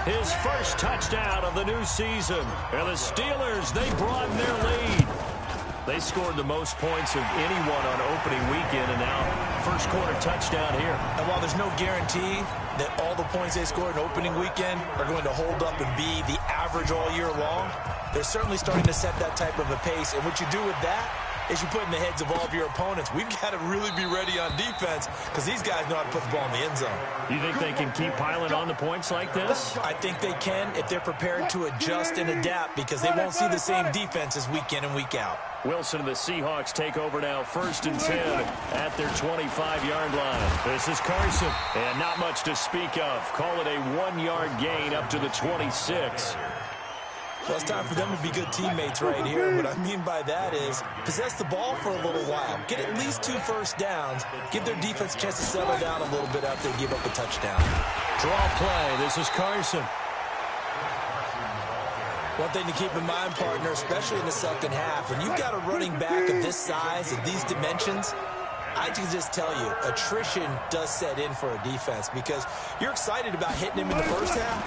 his first touchdown of the new season. And the Steelers, they broaden their lead. They scored the most points of anyone on opening weekend, and now first quarter touchdown here. And while there's no guarantee that all the points they scored in opening weekend are going to hold up and be the average all year long, they're certainly starting to set that type of a pace. And what you do with that is you put in the heads of all of your opponents, we've got to really be ready on defense because these guys know how to put the ball in the end zone. You think they can keep piling on the points like this? I think they can if they're prepared to adjust and adapt because they won't see the same defenses week in and week out. Wilson and the Seahawks take over now, 1st and 10 at their 25-yard line. This is Carson, and not much to speak of. Call it a 1-yard gain up to the 26. Well, it's time for them to be good teammates right here. What I mean by that is possess the ball for a little while. Get at least 2 first downs. Give their defense a chance to settle down a little bit after they give up a touchdown. Draw play. This is Carson. One thing to keep in mind, partner, especially in the second half, when you've got a running back of this size, of these dimensions, I can just tell you, attrition does set in for a defense because you're excited about hitting him in the first half.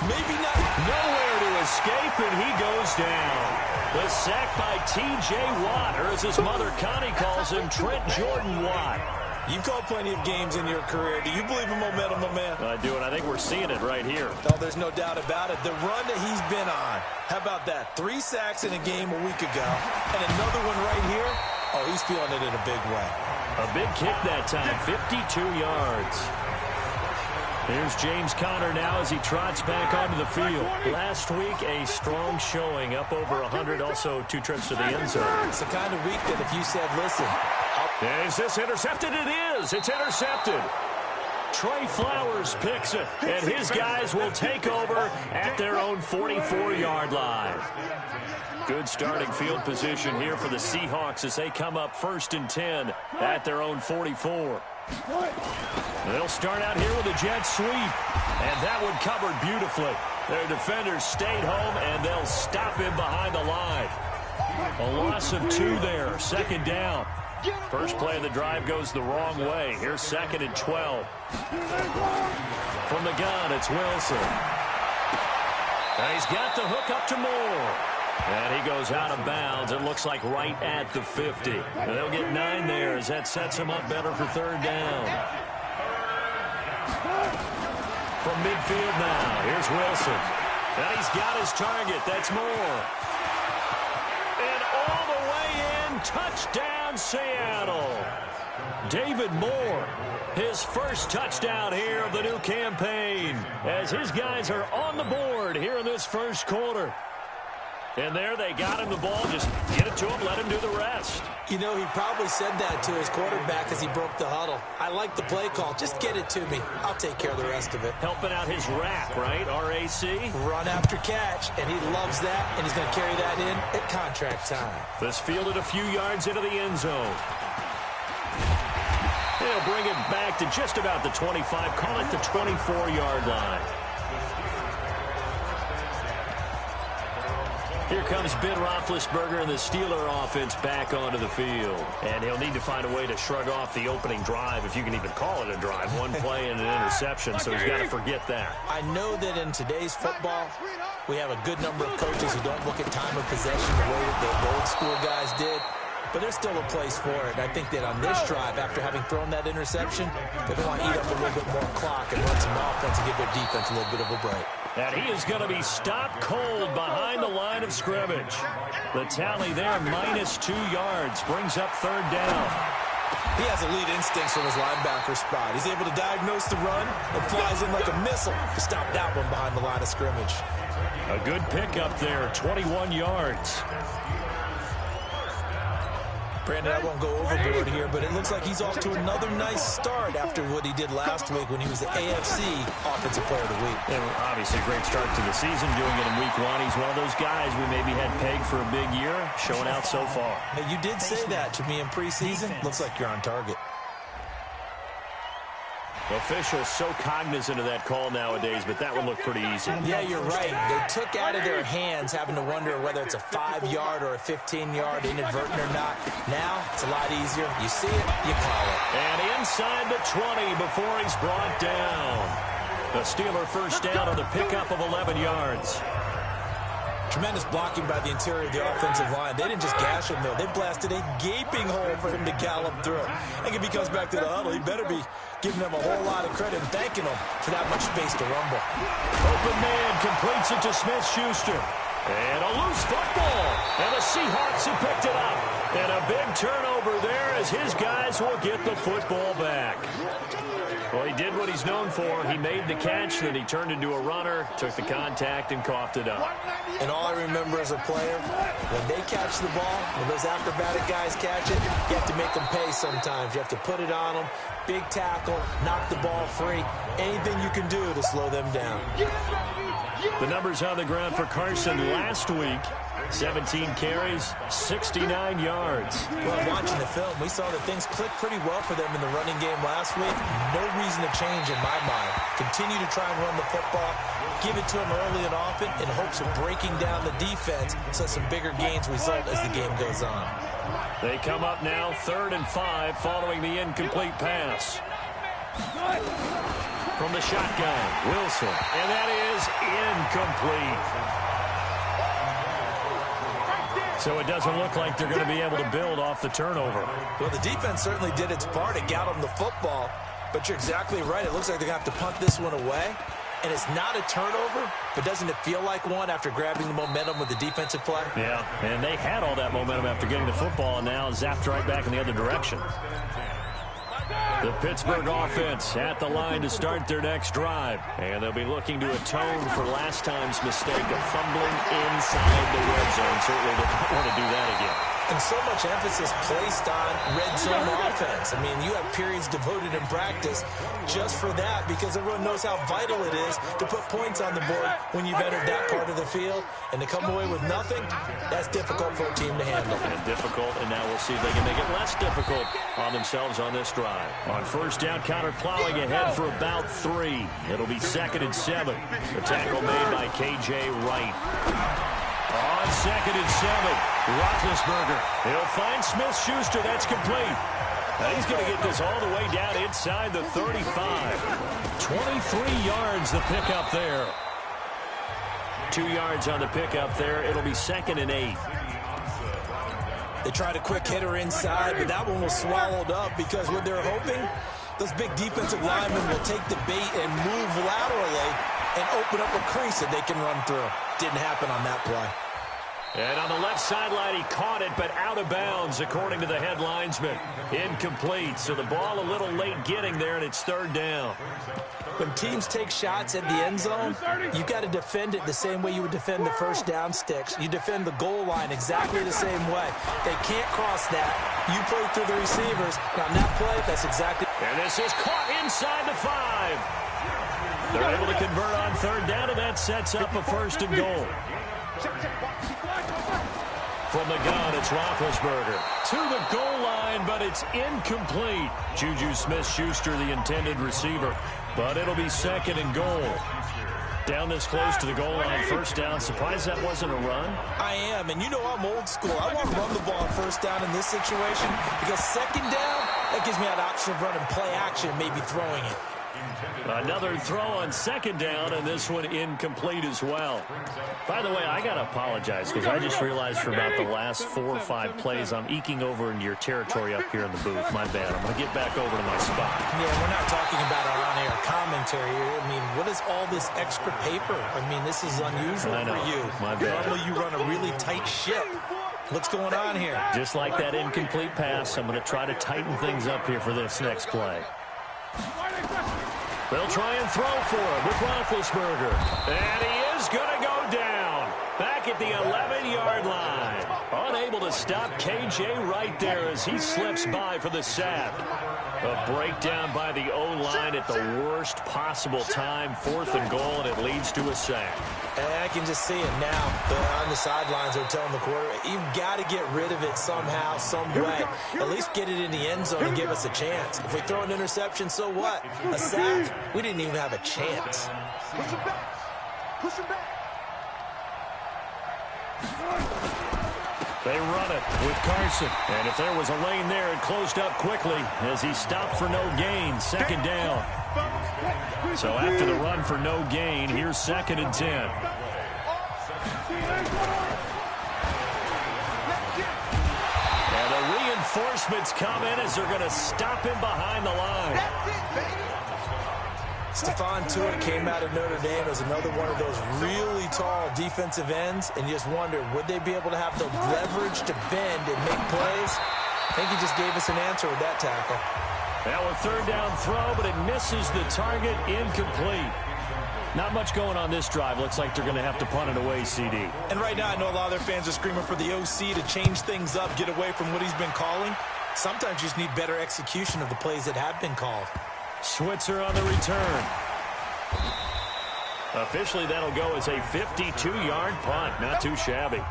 Maybe not. Nowhere to escape, and he goes down. The sack by T.J. Watt, or as his mother Connie calls him, Trent Jordan Watt. You've called plenty of games in your career. Do you believe in momentum, my man? I do, and I think we're seeing it right here. Oh, there's no doubt about it. The run that he's been on. How about that? 3 sacks in a game a week ago, and another one right here. Oh, he's feeling it in a big way. A big kick that time, 52 yards. Here's James Conner now as he trots back onto the field. Last week, a strong showing, up over 100, also 2 trips to the end zone. It's the kind of week that if you said, listen. Is this intercepted? It is. It's intercepted. Trey Flowers picks it, and his guys will take over at their own 44-yard line. Good starting field position here for the Seahawks as they come up 1st and 10 at their own 44. They'll start out here with a jet sweep, and that one covered beautifully. Their defenders stayed home, and they'll stop him behind the line. A loss of 2 there, 2nd down. First play of the drive goes the wrong way. Here's 2nd and 12. From the gun, it's Wilson. And he's got the hook up to Moore. And he goes out of bounds. It looks like right at the 50. And they'll get 9 there as that sets him up better for 3rd down. From midfield now, here's Wilson. And he's got his target. That's Moore. And all the way in, touchdown Seattle. David Moore, his first touchdown here of the new campaign, as his guys are on the board here in this first quarter. And there they got him the ball. Just get it to him, let him do the rest. You know, he probably said that to his quarterback as he broke the huddle. I like the play call. Just get it to me. I'll take care of the rest of it. Helping out his RAC, right? R-A-C? Run after catch, and he loves that, and he's going to carry that in at contract time. This fielded a few yards into the end zone. They'll bring it back to just about the 25. Call it the 24-yard line. Here comes Ben Roethlisberger and the Steeler offense back onto the field. And he'll need to find a way to shrug off the opening drive, if you can even call it a drive. 1 play and an interception, so he's got to forget that. I know that in today's football, we have a good number of coaches who don't look at time of possession the way that the old school guys did. But there's still a place for it. And I think that on this drive, after having thrown that interception, they're going to want to eat up a little bit more clock and run some offense and give their defense a little bit of a break. And he is going to be stopped cold behind the line of scrimmage. The tally there, -2 yards, brings up 3rd down. He has elite instincts from his linebacker spot. He's able to diagnose the run and flies in like a missile to stop that one behind the line of scrimmage. A good pickup there, 21 yards. Brandon, I won't go overboard here, but it looks like he's off to another nice start after what he did last week when he was the AFC Offensive Player of the Week. And obviously a great start to the season, doing it in week 1. He's one of those guys we maybe had pegged for a big year, showing out so far. Now, you did say that to me in preseason. Looks like you're on target. Officials so cognizant of that call nowadays, but that would look pretty easy. Yeah, you're right. They took out of their hands having to wonder whether it's a 5-yard or a 15-yard, inadvertent or not. Now, it's a lot easier. You see it, you call it. And inside the 20 before he's brought down. The Steeler first down on the pickup of 11 yards. Tremendous blocking by the interior of the offensive line. They didn't just gash him, though. They blasted a gaping hole for him to gallop through. And if he comes back to the huddle, he better be giving them a whole lot of credit and thanking them for that much space to rumble. Open man completes it to Smith-Schuster. And a loose football. And the Seahawks have picked it up. And a big turnover there as his guys will get the football back. Well, he did what he's known for. He made the catch, then he turned into a runner, took the contact, and coughed it up. And all I remember as a player, when they catch the ball, when those acrobatic guys catch it, you have to make them pay sometimes. You have to put it on them, big tackle, knock the ball free, anything you can do to slow them down. The numbers on the ground for Carson last week: 17 carries, 69 yards. Well, watching the film, we saw that things clicked pretty well for them in the running game last week. No reason to change in my mind. Continue to try and run the football, give it to them early and often in hopes of breaking down the defense so some bigger gains result as the game goes on. They come up now 3rd and 5 following the incomplete pass. From the shotgun, Wilson, and that is incomplete. So it doesn't look like they're going to be able to build off the turnover. Well, the defense certainly did its part. It got them the football, but you're exactly right. It looks like they're going to have to punt this one away. And it's not a turnover, but doesn't it feel like one after grabbing the momentum with the defensive play? Yeah, and they had all that momentum after getting the football and now zapped right back in the other direction. The Pittsburgh offense at the line to start their next drive. And they'll be looking to atone for last time's mistake of fumbling inside the red zone. Certainly they don't want to do that again. And so much emphasis placed on red zone offense. I mean, you have periods devoted in practice just for that because everyone knows how vital it is to put points on the board when you've entered that part of the field. And to come away with nothing, that's difficult for a team to handle. And difficult, and now we'll see if they can make it less difficult on themselves on this drive. On first down, Connor plowing ahead for about 3. It'll be 2nd and 7. The tackle made by K.J. Wright. On 2nd and 7, Roethlisberger. He'll find Smith-Schuster. That's complete. And he's going to get this all the way down inside the 35. 23 yards the pickup there. 2 yards on the pickup there. It'll be 2nd and 8. They tried a quick hitter inside, but that one was swallowed up because what they're hoping, those big defensive linemen will take the bait and move laterally and open up a crease that they can run through. Didn't happen on that play. And on the left sideline, he caught it, but out of bounds, according to the head linesman. Incomplete, so the ball a little late getting there, and it's 3rd down. When teams take shots at the end zone, you got to defend it the same way you would defend the first down sticks. You defend the goal line exactly the same way. They can't cross that. You play through the receivers. Now, on that play, that's exactly... And this is caught inside the 5. They're able to convert on 3rd down, and that sets up a 1st and goal. From the gun, it's Roethlisberger to the goal line, but it's incomplete. Juju Smith-Schuster, the intended receiver, but it'll be 2nd and goal. Down this close to the goal line, 1st down. Surprised that wasn't a run? I am, and you know I'm old school. I want to run the ball on 1st down in this situation because 2nd down, that gives me that option of running play action, maybe throwing it. Another throw on 2nd down, and this one incomplete as well. By the way, I got to apologize because I just realized for about the last 4 or 5 plays, I'm eking over into your territory up here in the booth. My bad. I'm going to get back over to my spot. Yeah, we're not talking about our on-air commentary here. I mean, what is all this extra paper? I mean, this is unusual for you. My bad. Normally you run a really tight ship. What's going on here? Just like that incomplete pass, I'm going to try to tighten things up here for this next play. They'll try and throw for him with Roethlisberger. And he is going to go down. Back at the 11-yard line. Unable to stop K.J. right there as he slips by for the sack. A breakdown by the O-line at the worst possible time. 4th and goal, and it leads to a sack. And I can just see it now. On the sidelines, they're telling the quarterback, you've got to get rid of it somehow, some way. At least get it in the end zone and give us a chance. If we throw an interception, so what? A sack? We didn't even have a chance. Push him back. Push him back. They run it with Carson. And if there was a lane there, it closed up quickly as he stopped for no gain. 2nd down. So after the run for no gain, here's 2nd and 10. And the reinforcements come in as they're going to stop him behind the line. Stephon Tuitt came out of Notre Dame as another one of those really tall defensive ends, and you just wonder, would they be able to have the leverage to bend and make plays? I think he just gave us an answer with that tackle. Now a 3rd down throw, but it misses the target, incomplete. Not much going on this drive. Looks like they're going to have to punt it away, CD. And right now, I know a lot of their fans are screaming for the OC to change things up, get away from what he's been calling. Sometimes you just need better execution of the plays that have been called. Switzer on the return. Officially, that'll go as a 52-yard punt. Not too shabby.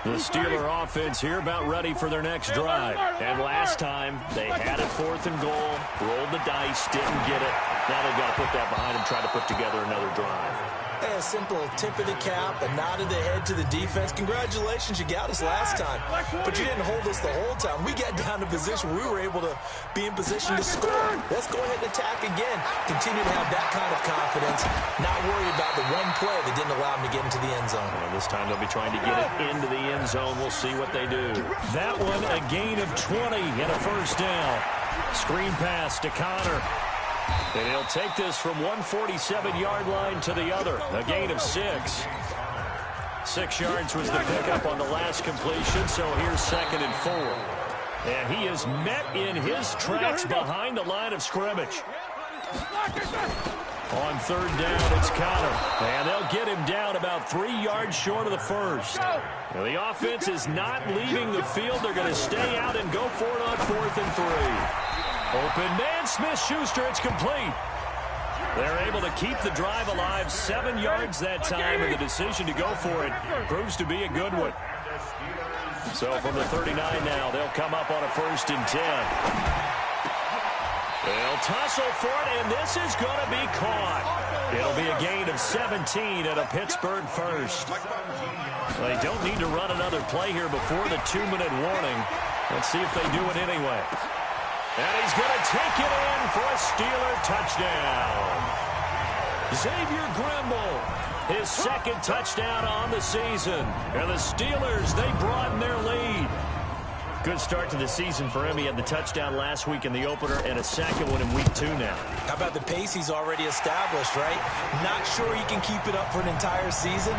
The Steeler offense here about ready for their next drive. And last time, they had it 4th and goal, rolled the dice, didn't get it. Now they've got to put that behind them, try to put together another drive. Hey, a simple tip of the cap, a nod of the head to the defense. Congratulations, you got us last time. But you didn't hold us the whole time. We got down to position where we were able to be in position to score. Let's go ahead and attack again. Continue to have that kind of confidence. Not worried about the one play that didn't allow them to get into the end zone. Well, this time they'll be trying to get it into the end zone. We'll see what they do. That one, a gain of 20 and a first down. Screen pass to Connor. And he'll take this from 147-yard line to the other. A gain of 6. 6 yards was the pickup on the last completion, so here's 2nd and 4. And he is met in his tracks behind the line of scrimmage. On 3rd down, it's Connor. And they'll get him down about 3 yards short of the first. Now, the offense is not leaving the field. They're going to stay out and go for it on 4th and 3. Open man, Smith-Schuster, it's complete. They're able to keep the drive alive, 7 yards that time, and the decision to go for it proves to be a good one. So from the 39 now, they'll come up on a 1st and 10. They'll tussle for it, and this is going to be caught. It'll be a gain of 17 and a Pittsburgh first. They don't need to run another play here before the 2-minute warning. Let's see if they do it anyway. And he's going to take it in for a Steeler touchdown. Xavier Grimble, his 2nd touchdown on the season. And the Steelers, they broaden their lead. Good start to the season for him. He had the touchdown last week in the opener and a 2nd one in week 2 now. How about the pace he's already established, right? Not sure he can keep it up for an entire season,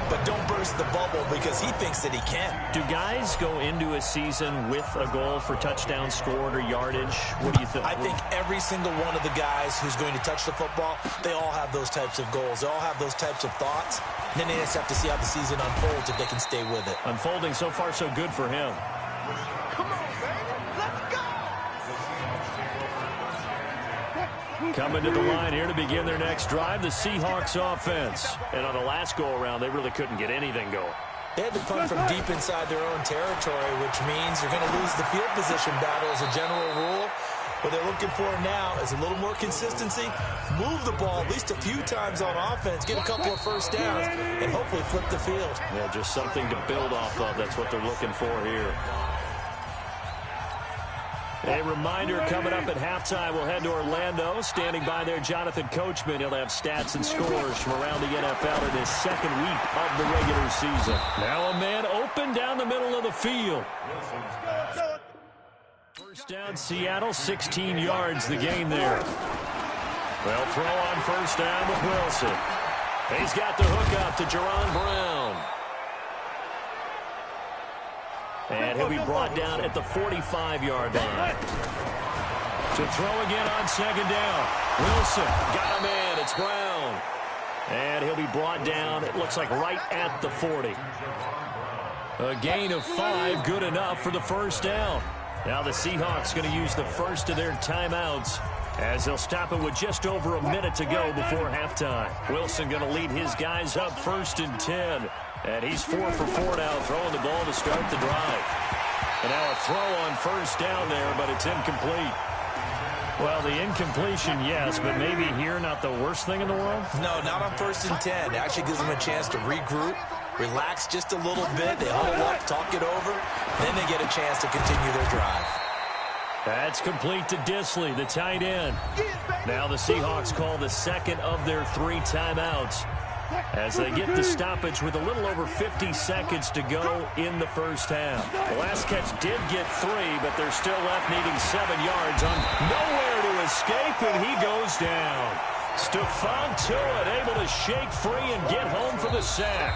but don't burst the bubble because he thinks that he can. Do guys go into a season with a goal for touchdown scored or yardage? What do you think? I think every single one of the guys who's going to touch the football, they all have those types of goals. They all have those types of thoughts. And then they just have to see how the season unfolds if they can stay with it. Unfolding so far so good for him. Coming to the line here to begin their next drive, the Seahawks offense. And on the last go-around, they really couldn't get anything going. They had to punt from deep inside their own territory, which means you're going to lose the field position battle as a general rule. What they're looking for now is a little more consistency, move the ball at least a few times on offense, get a couple of first downs, and hopefully flip the field. Yeah, just something to build off of. That's what they're looking for here. A reminder, coming up at halftime, we'll head to Orlando. Standing by there, Jonathan Coachman. He'll have stats and scores from around the NFL in his 2nd week of the regular season. Now a man open down the middle of the field. First down, Seattle, 16 yards the gain there. They'll throw on 1st down with Wilson. He's got the hook up to Jerron Brown. And he'll be brought down at the 45-yard line. To throw again on 2nd down. Wilson got him in. It's Brown. And he'll be brought down, it looks like, right at the 40. A gain of 5, good enough for the 1st down. Now the Seahawks going to use the first of their timeouts as they'll stop it with just over a minute to go before halftime. Wilson going to lead his guys up 1st and 10. And he's 4 for 4 now, throwing the ball to start the drive. And now a throw on 1st down there, but it's incomplete. Well, the incompletion, yes, but maybe here not the worst thing in the world? No, not on 1st and 10. It actually gives them a chance to regroup, relax just a little bit. They huddle up, talk it over. Then they get a chance to continue their drive. That's complete to Disley, the tight end. Now the Seahawks call the 2nd of their 3 timeouts as they get the stoppage with a little over 50 seconds to go in the 1st half. The last catch did get 3, but they're still left needing 7 yards on nowhere to escape, and he goes down. Stephon Tuitt able to shake free and get home for the sack.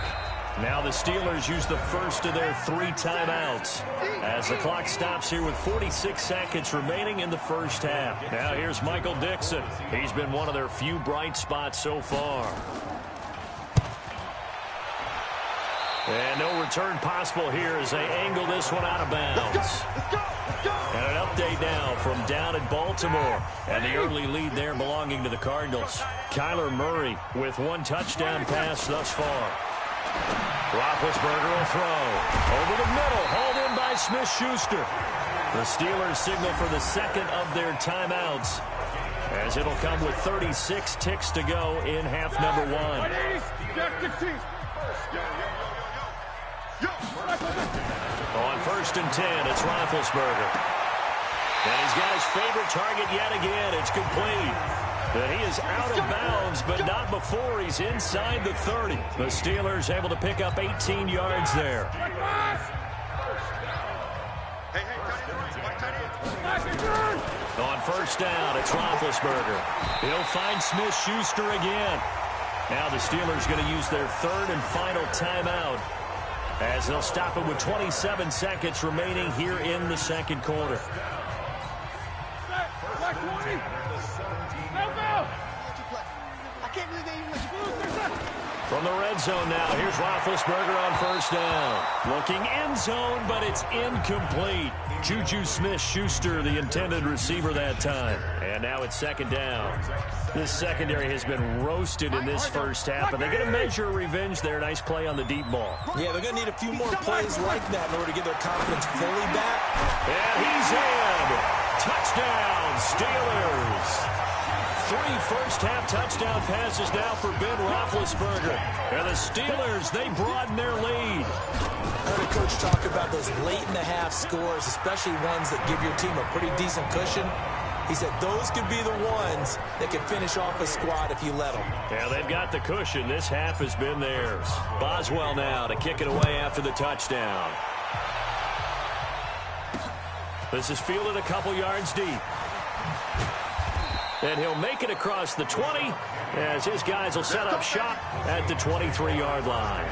Now the Steelers use the first of their 3 timeouts as the clock stops here with 46 seconds remaining in the 1st half. Now here's Michael Dixon. He's been one of their few bright spots so far. And no return possible here as they angle this one out of bounds. And an update now from down in Baltimore. And the early lead there belonging to the Cardinals. Kyler Murray with one touchdown pass thus far. Roethlisberger will throw. Over the middle, hauled in by Smith-Schuster. The Steelers signal for the second of their timeouts, as it'll come with 36 ticks to go in half number 1. On 1st and 10, it's Roethlisberger. And he's got his favorite target yet again. It's complete. And he is out of bounds, but not before he's inside the 30. The Steelers able to pick up 18 yards there. On 1st down, it's Roethlisberger. He'll find Smith-Schuster again. Now the Steelers going to use their 3rd and final timeout, as they'll stop it with 27 seconds remaining here in the second quarter. From the red zone now, here's Roethlisberger on 1st down. Looking end zone, but it's incomplete. Juju Smith-Schuster, the intended receiver that time. And now it's 2nd down. This secondary has been roasted in this first half, but they're going to measure revenge there. Nice play on the deep ball. Yeah, they're going to need a few more plays like that in order to get their confidence fully back. And he's in. Touchdown, Steelers. 3 first-half touchdown passes now for Ben Roethlisberger. And the Steelers, they broaden their lead. I heard a coach talk about those late-in-the-half scores, especially ones that give your team a pretty decent cushion. He said those could be the ones that can finish off a squad if you let them. Yeah, they've got the cushion. This half has been theirs. Boswell now to kick it away after the touchdown. This is fielded a couple yards deep. And he'll make it across the 20 as his guys will set up shop at the 23-yard line.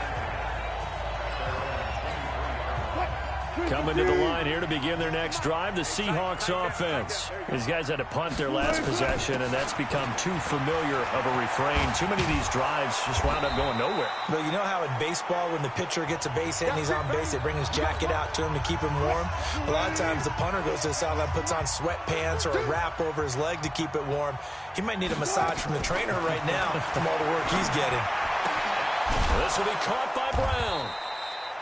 Coming to the line here to begin their next drive, the Seahawks offense. These guys had to punt their last possession, and that's become too familiar of a refrain. Too many of these drives just wound up going nowhere. But you know how in baseball, when the pitcher gets a base hit and he's on base, they bring his jacket out to him to keep him warm? A lot of times the punter goes to the sideline, puts on sweatpants or a wrap over his leg to keep it warm. He might need a massage from the trainer right now from all the work he's getting. This will be caught by Brown.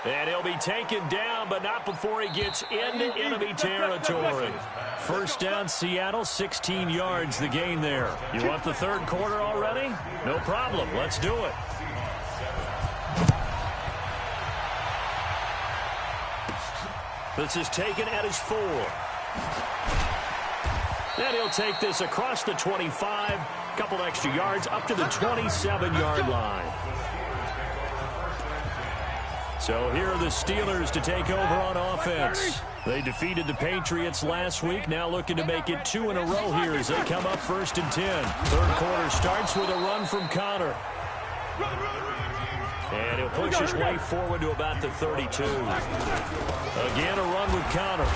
And he'll be taken down, but not before he gets into enemy territory. 1st down, Seattle, 16 yards the gain there. You want the 3rd quarter already? No problem. Let's do it. This is taken at his 4. And he'll take this across the 25, couple extra yards up to the 27-yard line. So here are the Steelers to take over on offense. They defeated the Patriots last week, now looking to make it 2 in a row here as they come up 1st and 10. 3rd quarter starts with a run from Connor. And he'll push his way forward to about the 32. Again, a run with Connor.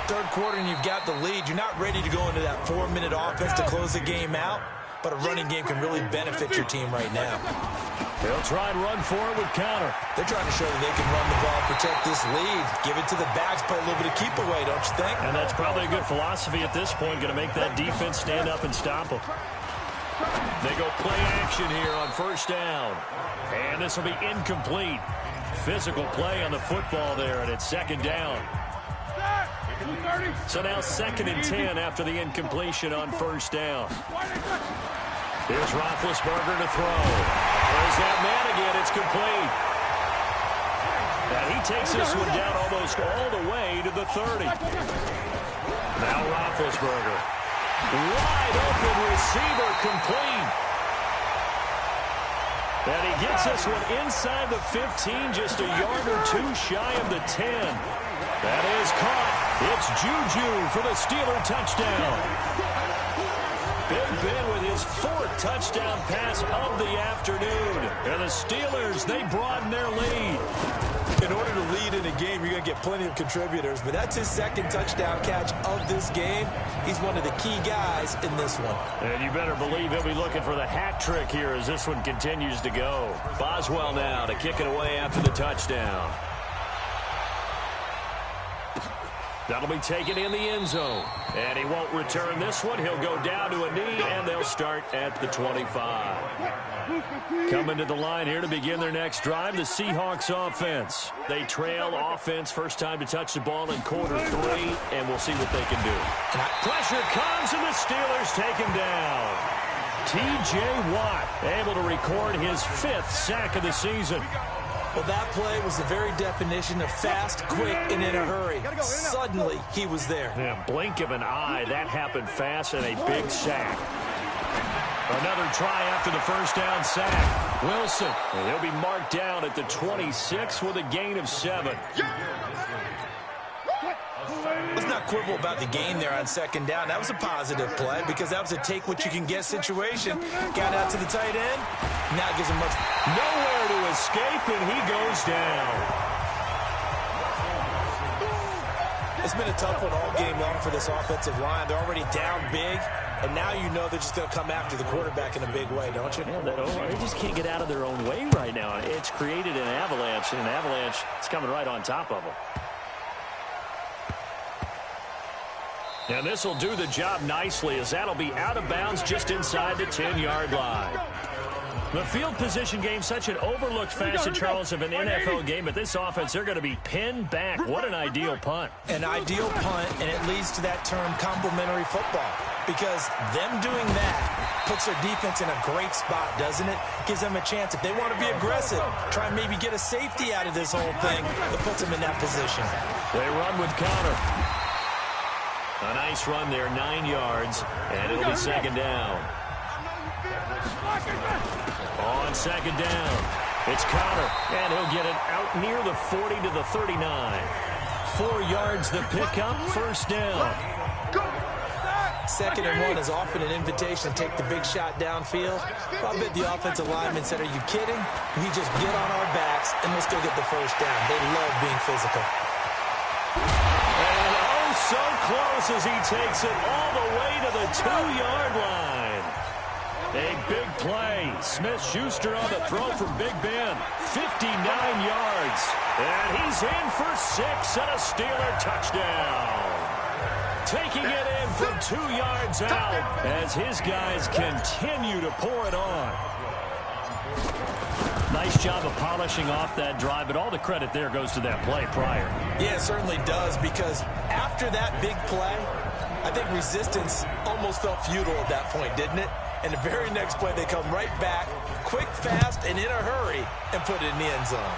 3rd quarter and you've got the lead. You're not ready to go into that 4-minute offense to close the game out, but a running game can really benefit your team right now. They'll try and run for it with Connor. They're trying to show that they can run the ball, protect this lead, give it to the backs, play a little bit of keep away, don't you think? And that's probably a good philosophy at this point, going to make that defense stand up and stop them. They go play action here on 1st down. And this will be incomplete. Physical play on the football there, and it's 2nd down. So now 2nd and 10 after the incompletion on 1st down. Here's Roethlisberger to throw. There's that man again. It's complete. And he takes this one down almost all the way to the 30. Now Roethlisberger. Wide open receiver, complete. And he gets this one inside the 15, just a yard or 2 shy of the 10. That is caught. It's Juju for the Steeler touchdown. Big Ben with his 4th touchdown pass of the afternoon. And the Steelers, they broaden their lead. In order to lead in a game, you're going to get plenty of contributors, but that's his 2nd touchdown catch of this game. He's one of the key guys in this one. And you better believe he'll be looking for the hat trick here as this one continues to go. Boswell now to kick it away after the touchdown. That'll be taken in the end zone. And he won't return this one. He'll go down to a knee, and they'll start at the 25. Coming to the line here to begin their next drive, the Seahawks offense. They trail offense, first time to touch the ball in quarter 3, and we'll see what they can do. Pressure comes, and the Steelers take him down. T.J. Watt able to record his 5th sack of the season. Well, that play was the very definition of fast, quick, and in a hurry. Suddenly, he was there. Yeah, blink of an eye. That happened fast, and a big sack. Another try after the first down sack. Wilson, and he'll be marked down at the 26 with a gain of 7. Let's not quibble about the gain there on second down. That was a positive play because that was a take-what-you-can-get situation. Got out to the tight end. Now gives him much. Nowhere to escape, and he goes down. It's been a tough one all game long for this offensive line. They're already down big, and now you know they're just going to come after the quarterback in a big way, don't you? Yeah, they just can't get out of their own way right now. It's created an avalanche, and an avalanche is coming right on top of them. And this will do the job nicely, as that'll be out of bounds just inside the 10-yard line. The field position game, such an overlooked facet, Charles, of an NFL game. But this offense, they're going to be pinned back. What an ideal punt. An ideal punt, and it leads to that term complementary football. Because them doing that puts their defense in a great spot, doesn't it? Gives them a chance. If they want to be aggressive, try and maybe get a safety out of this whole thing, it puts them in that position. They run with counter. A nice run there, 9 yards, and it'll be second down. On second down, it's Conner, and he'll get it out near the 40 to the 39. 4 yards the pickup, first down. Second and 1 is often an invitation to take the big shot downfield. I bet the offensive lineman said, are you kidding? We just get on our backs, and let's go get the first down. They love being physical. So close as he takes it all the way to the 2-yard line. A big play. Smith-Schuster on the throw from Big Ben. 59 yards. And he's in for 6 and a Steeler touchdown. Taking it in from 2 yards out as his guys continue to pour it on. Nice job of polishing off that drive, but all the credit there goes to that play prior. Yeah, it certainly does, because after that big play, I think resistance almost felt futile at that point, didn't it? And the very next play, they come right back, quick, fast, and in a hurry, and put it in the end zone.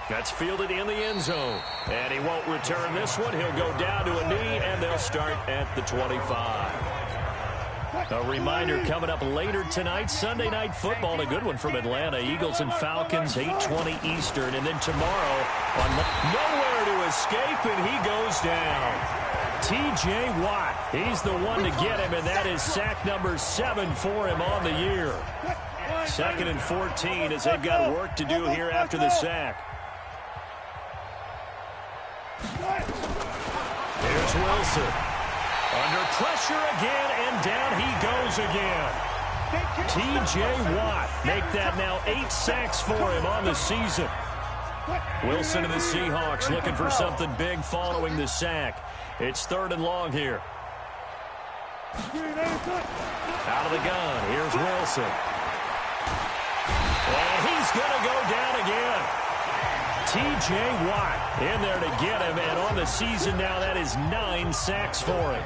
That's fielded in the end zone. And he won't return this one. He'll go down to a knee, and they'll start at the 25. A reminder coming up later tonight, Sunday Night Football, a good one from Atlanta. Eagles and Falcons, 8:20 Eastern. And then tomorrow, nowhere to escape, and he goes down. T.J. Watt, he's the one to get him, and that is sack number 7 for him on the year. 2nd and 14 as they've got work to do here after the sack. Here's Wilson. Under pressure again, and down he goes again. T.J. Watt make that now 8 sacks for him on the season. Wilson and the Seahawks looking for something big following the sack. It's 3rd and long here. Out of the gun, here's Wilson. And he's going to go down again. T.J. Watt in there to get him, and on the season now, that is 9 sacks for him.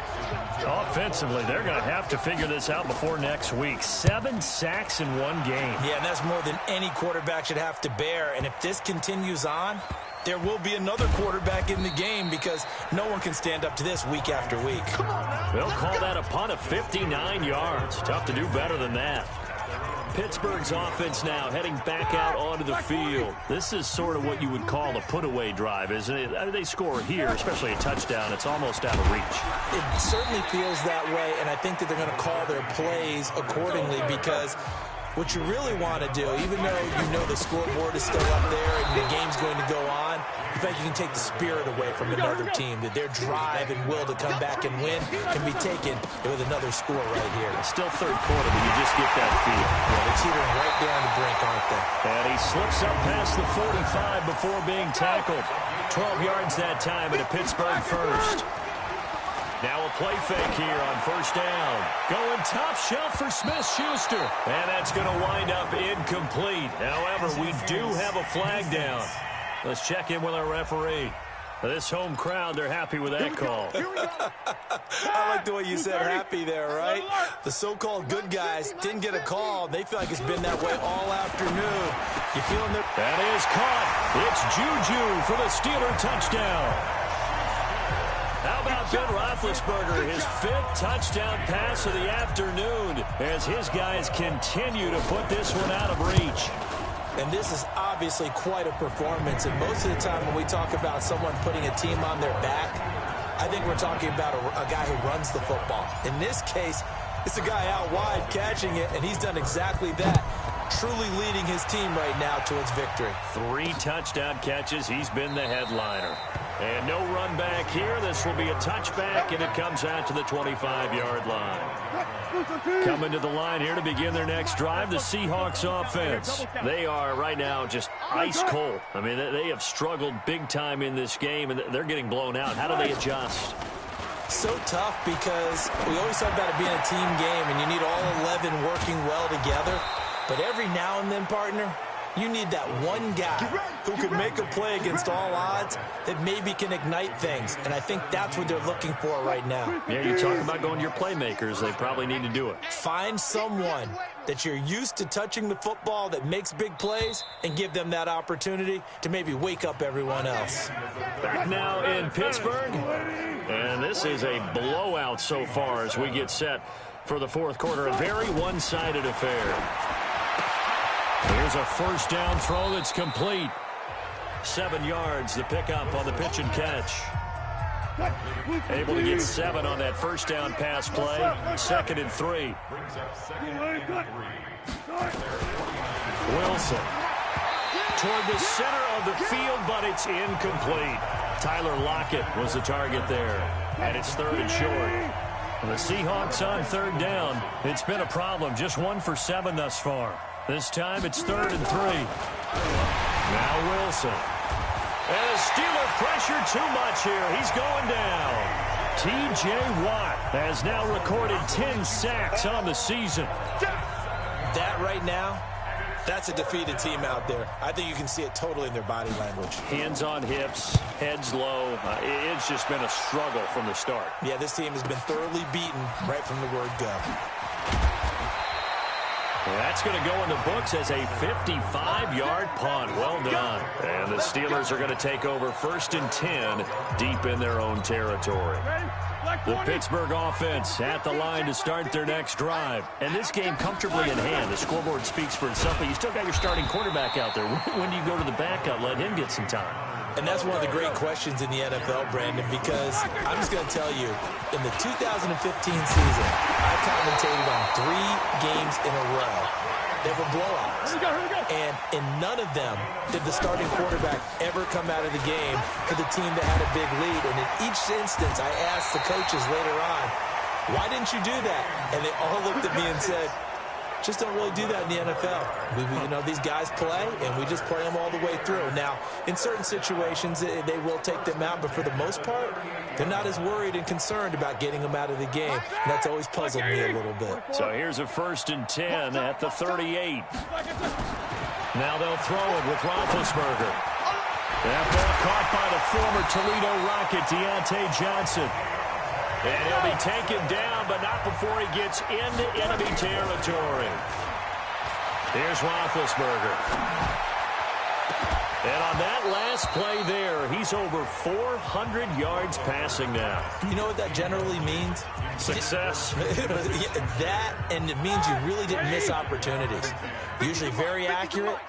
Offensively, they're going to have to figure this out before next week. 7 sacks in one game. Yeah, and that's more than any quarterback should have to bear. And if this continues on, there will be another quarterback in the game, because no one can stand up to this week after week. They'll call that a punt of 59 yards. Tough to do better than that. Pittsburgh's offense now heading back out onto the field. This is sort of what you would call a put-away drive, isn't it? They score here, especially a touchdown. It's almost out of reach. It certainly feels that way, and I think that they're going to call their plays accordingly, because what you really want to do, even though you know the scoreboard is still up there and the game's going to go on, in fact, you can take the spirit away from another team, that their drive and will to come back and win can be taken with another score right here. It's still 3rd quarter, but you just get that feel. Yeah, they're teetering right down the brink, aren't they? And he slips up past the 45 before being tackled. 12 yards that time and a Pittsburgh first. Now a play fake here on first down. Going top shelf for Smith-Schuster. And that's going to wind up incomplete. However, we do have a flag down. Let's check in with our referee. This home crowd, they're happy with that call. I like the way you said happy there, right? The so-called good guys didn't get a call. They feel like it's been that way all afternoon. You feeling that? That is caught. It's Juju for the Steeler touchdown. How about Ben Roethlisberger, his 5th touchdown pass of the afternoon, as his guys continue to put this one out of reach. And this is obviously quite a performance. And most of the time when we talk about someone putting a team on their back, I think we're talking about a guy who runs the football. In this case, it's a guy out wide catching it, and he's done exactly that, truly leading his team right now towards victory. 3 touchdown catches. He's been the headliner. And no run back here. This will be a touchback, and it comes out to the 25-yard line. Coming to the line here to begin their next drive, the Seahawks offense. They are right now just ice cold. I mean, they have struggled big time in this game, and they're getting blown out. How do they adjust? So tough because we always talk about it being a team game, and you need all 11 working well together. But every now and then, partner, you need that one guy who could make a play against all odds that maybe can ignite things. And I think that's what they're looking for right now. Yeah, you talk about going to your playmakers. They probably need to do it. Find someone that you're used to touching the football that makes big plays and give them that opportunity to maybe wake up everyone else. Back now in Pittsburgh. And this is a blowout so far as we get set for the fourth quarter. A very one-sided affair. Here's a first down throw that's complete. 7 yards, the pickup on the pitch and catch. Able to get 7 on that first down pass play. 2nd and 3. Wilson toward the center of the field, but it's incomplete. Tyler Lockett was the target there, and it's 3rd and short. The Seahawks on 3rd down. It's been a problem, just 1 for 7 thus far. This time it's 3rd and 3. Now Wilson. And a Steeler pressure too much here. He's going down. T.J. Watt has now recorded 10 sacks on the season. That right now, that's a defeated team out there. I think you can see it totally in their body language. Hands on hips, heads low. It's just been a struggle from the start. Yeah, this team has been thoroughly beaten right from the word go. That's going to go in the books as a 55-yard punt. Well done. And the Steelers are going to take over 1st and 10 deep in their own territory. The Pittsburgh offense at the line to start their next drive. And this game comfortably in hand. The scoreboard speaks for itself, but you still got your starting quarterback out there. When do you go to the backup? Let him get some time. And that's one of the great questions in the NFL, Brandon, because I'm just going to tell you, in the 2015 season, I commentated on 3 games in a row. They were blowouts. And in none of them did the starting quarterback ever come out of the game for the team that had a big lead. And in each instance, I asked the coaches later on, why didn't you do that? And they all looked at me and said, just don't really do that in the NFL. These guys play, and we just play them all the way through. Now, in certain situations, they will take them out, but for the most part, they're not as worried and concerned about getting them out of the game. And that's always puzzled me a little bit. So here's a 1st and 10 at the 38. Now they'll throw it with Roethlisberger. That ball caught by the former Toledo Rocket, Deontay Johnson. And he'll be taken down, but not before he gets into enemy territory. Here's Roethlisberger. And on that last play there, he's over 400 yards passing now. You know what that generally means? Success. That, and it means you really didn't miss opportunities. Usually very accurate.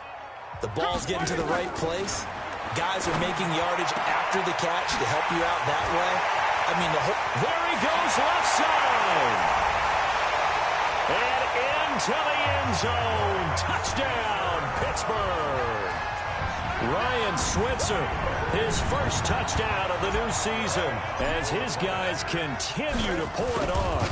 The ball's getting to the right place. Guys are making yardage after the catch to help you out that way. There he goes left side. And into the end zone. Touchdown, Pittsburgh. Ryan Switzer, his first touchdown of the new season as his guys continue to pour it on.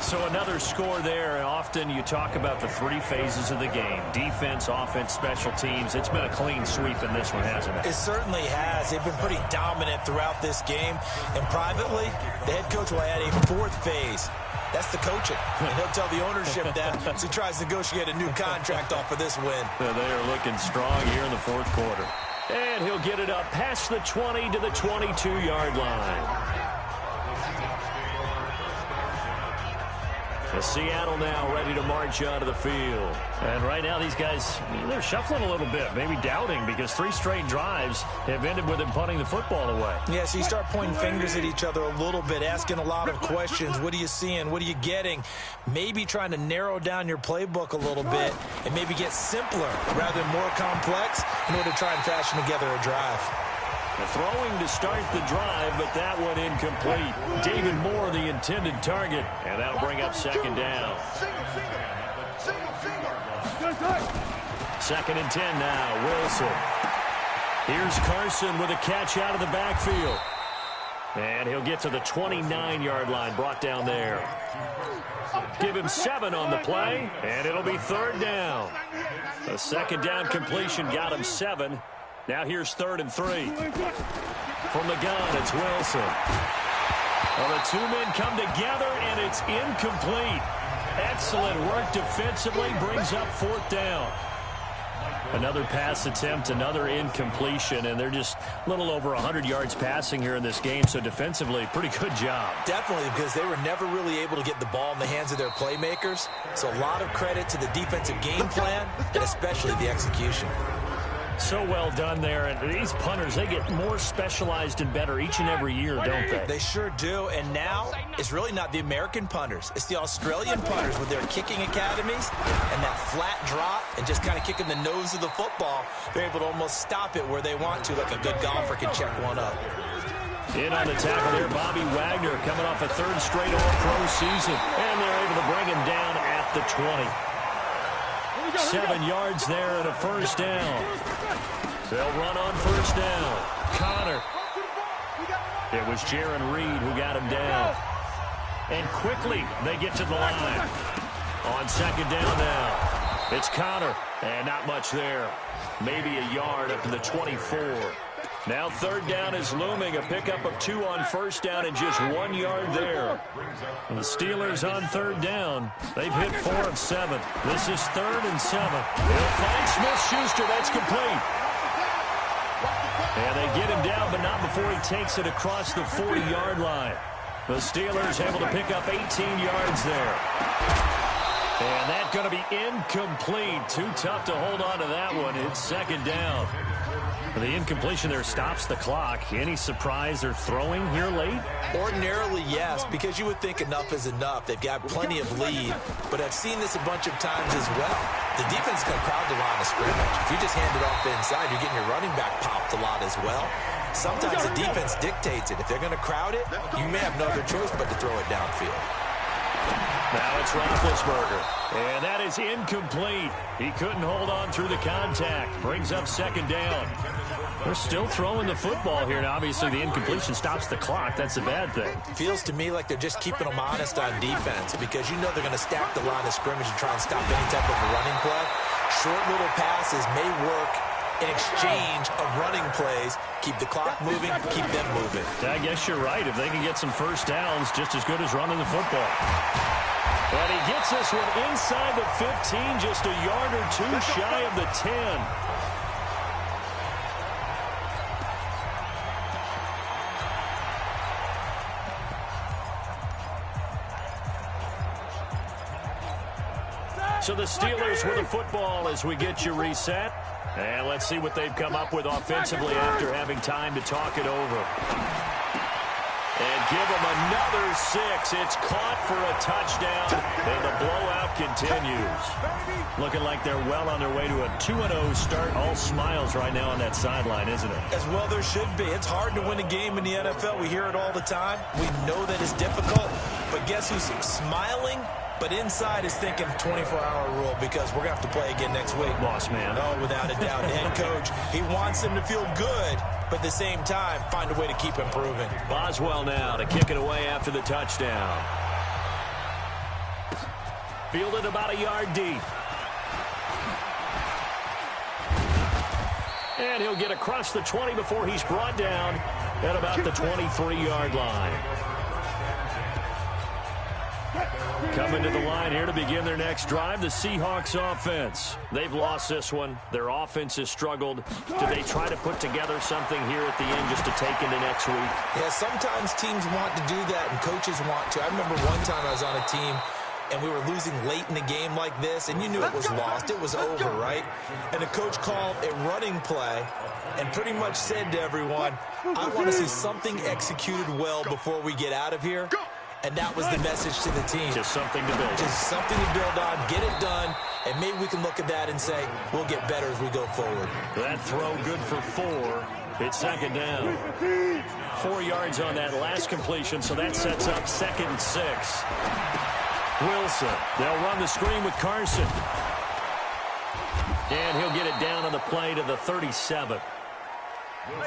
So another score there, and often you talk about the three phases of the game. Defense, offense, special teams. It's been a clean sweep in this one, hasn't it? It certainly has. They've been pretty dominant throughout this game. And privately, the head coach will add a fourth phase. That's the coaching. And he'll tell the ownership that as he tries to negotiate a new contract off of this win. They are looking strong here in the fourth quarter. And he'll get it up past the 20 to the 22-yard line. Seattle now ready to march out of the field. And right now these guys, they're shuffling a little bit, maybe doubting, because 3 straight drives have ended with them punting the football away. Yeah, so you start pointing fingers at each other a little bit, asking a lot of questions. What are you seeing? What are you getting? Maybe trying to narrow down your playbook a little bit and maybe get simpler rather than more complex in order to try and fashion together a drive. Throwing to start the drive, but that one incomplete. David Moore, the intended target, and that'll bring up second down. Second and 10 now, Wilson. Here's Carson with a catch out of the backfield. And he'll get to the 29-yard line, brought down there. Give him 7 on the play, and it'll be third down. A second down completion got him 7. Now here's 3rd and 3. From the gun, it's Wilson. Well, the 2 men come together, and it's incomplete. Excellent work defensively, brings up 4th down. Another pass attempt, another incompletion, and they're just a little over 100 yards passing here in this game, so defensively, pretty good job. Definitely, because they were never really able to get the ball in the hands of their playmakers. So a lot of credit to the defensive game plan, and especially the execution. So well done there, and these punters, they get more specialized and better each and every year, don't they? They sure do, and now it's really not the American punters. It's the Australian punters with their kicking academies and that flat drop and just kind of kicking the nose of the football. They're able to almost stop it where they want to, like a good golfer can check one up. In on the tackle there, Bobby Wagner coming off a 3rd straight All-Pro season, and they're able to bring him down at the 20. 7 yards there and a first down. They'll run on first down. Connor. It was Jaron Reed who got him down. And quickly they get to the line. On second down now. It's Connor. And not much there. Maybe a yard up to the 24. Now 3rd down is looming. A pickup of 2 on first down and just 1 yard there. And the Steelers on 3rd down. They've hit 4 of 7. This is 3rd and 7. They'll find Smith-Schuster. That's complete. And they get him down, but not before he takes it across the 40-yard line. The Steelers able to pick up 18 yards there. And that's going to be incomplete. Too tough to hold on to that one. It's second down. The incompletion there stops the clock. Any surprise they're throwing here late? Ordinarily, yes, because you would think enough is enough. They've got plenty of lead, but I've seen this a bunch of times as well. The defense can crowd the line of scrimmage. If you just hand it off inside, you're getting your running back popped a lot as well. Sometimes the defense dictates it. If they're going to crowd it, you may have no other choice but to throw it downfield. Now it's Roethlisberger, and that is incomplete. He couldn't hold on through the contact. Brings up second down. They're still throwing the football here, and obviously the incompletion stops the clock. That's a bad thing. Feels to me like they're just keeping them honest on defense because you know they're going to stack the line of scrimmage and try and stop any type of a running play. Short little passes may work in exchange of running plays. Keep the clock moving, keep them moving. I guess you're right. If they can get some first downs, just as good as running the football. And he gets this one inside the 15, just a yard or 2 shy of the 10. So the Steelers with the football as we get you reset. And let's see what they've come up with offensively after having time to talk it over. And give them another 6. It's caught for a touchdown, and the blowout continues. Looking like they're well on their way to a 2-0 start. All smiles right now on that sideline, isn't it? As well there should be. It's hard to win a game in the NFL. We hear it all the time. We know that it's difficult. But guess who's smiling? But inside is thinking 24-hour rule because we're going to have to play again next week. Boss man. Oh, without a doubt. Head coach, he wants them to feel good, but at the same time, find a way to keep improving. Boswell now to kick it away after the touchdown. Fielded about a yard deep. And he'll get across the 20 before he's brought down at about the 23-yard line. Coming to the line here to begin their next drive, the Seahawks offense. They've lost this one. Their offense has struggled. Do they try to put together something here at the end just to take into next week? Yeah, sometimes teams want to do that and coaches want to. I remember one time I was on a team and we were losing late in the game like this, and you knew it was lost. It was over, right? And the coach called a running play and pretty much said to everyone, I want to see something executed well before we get out of here. And that was the message to the team. Just something to build. Just something to build on, get it done, and maybe we can look at that and say, we'll get better as we go forward. That throw good for 4. It's second down. 4 yards on that last completion, so that sets up 2nd and 6. Wilson, they'll run the screen with Carson. And he'll get it down on the play to the 37.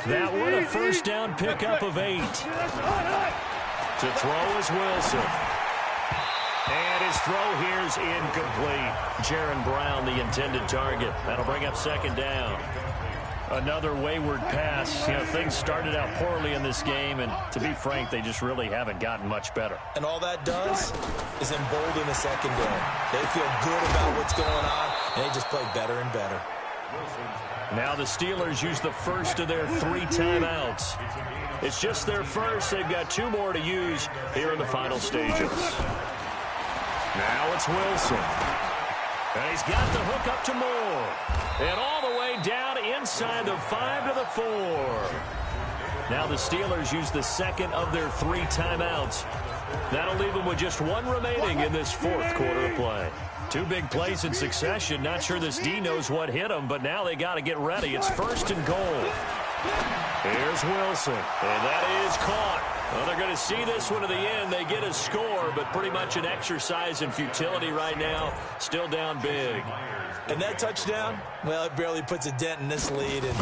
That one a first down pickup of 8. To throw is Wilson. And his throw here is incomplete. Jaron Brown, the intended target. That'll bring up 2nd down. Another wayward pass. You know, things started out poorly in this game, and to be frank, they just really haven't gotten much better. And all that does is embolden the secondary. They feel good about what's going on, and they just play better and better. Now the Steelers use the first of their 3 timeouts. It's just their first. They've got 2 more to use here in the final stages. Now it's Wilson. And he's got the hook up to Moore. And all the way down inside the 5 to the 4. Now the Steelers use the second of their 3 timeouts. That'll leave them with just 1 remaining in this 4th quarter of play. 2 big plays in succession. Not sure this D knows what hit them, but now they got to get ready. It's 1st and goal. Here's Wilson, and that is caught. Well, they're going to see this one to the end. They get a score, but pretty much an exercise in futility right now. Still down big. And that touchdown, well, it barely puts a dent in this lead. And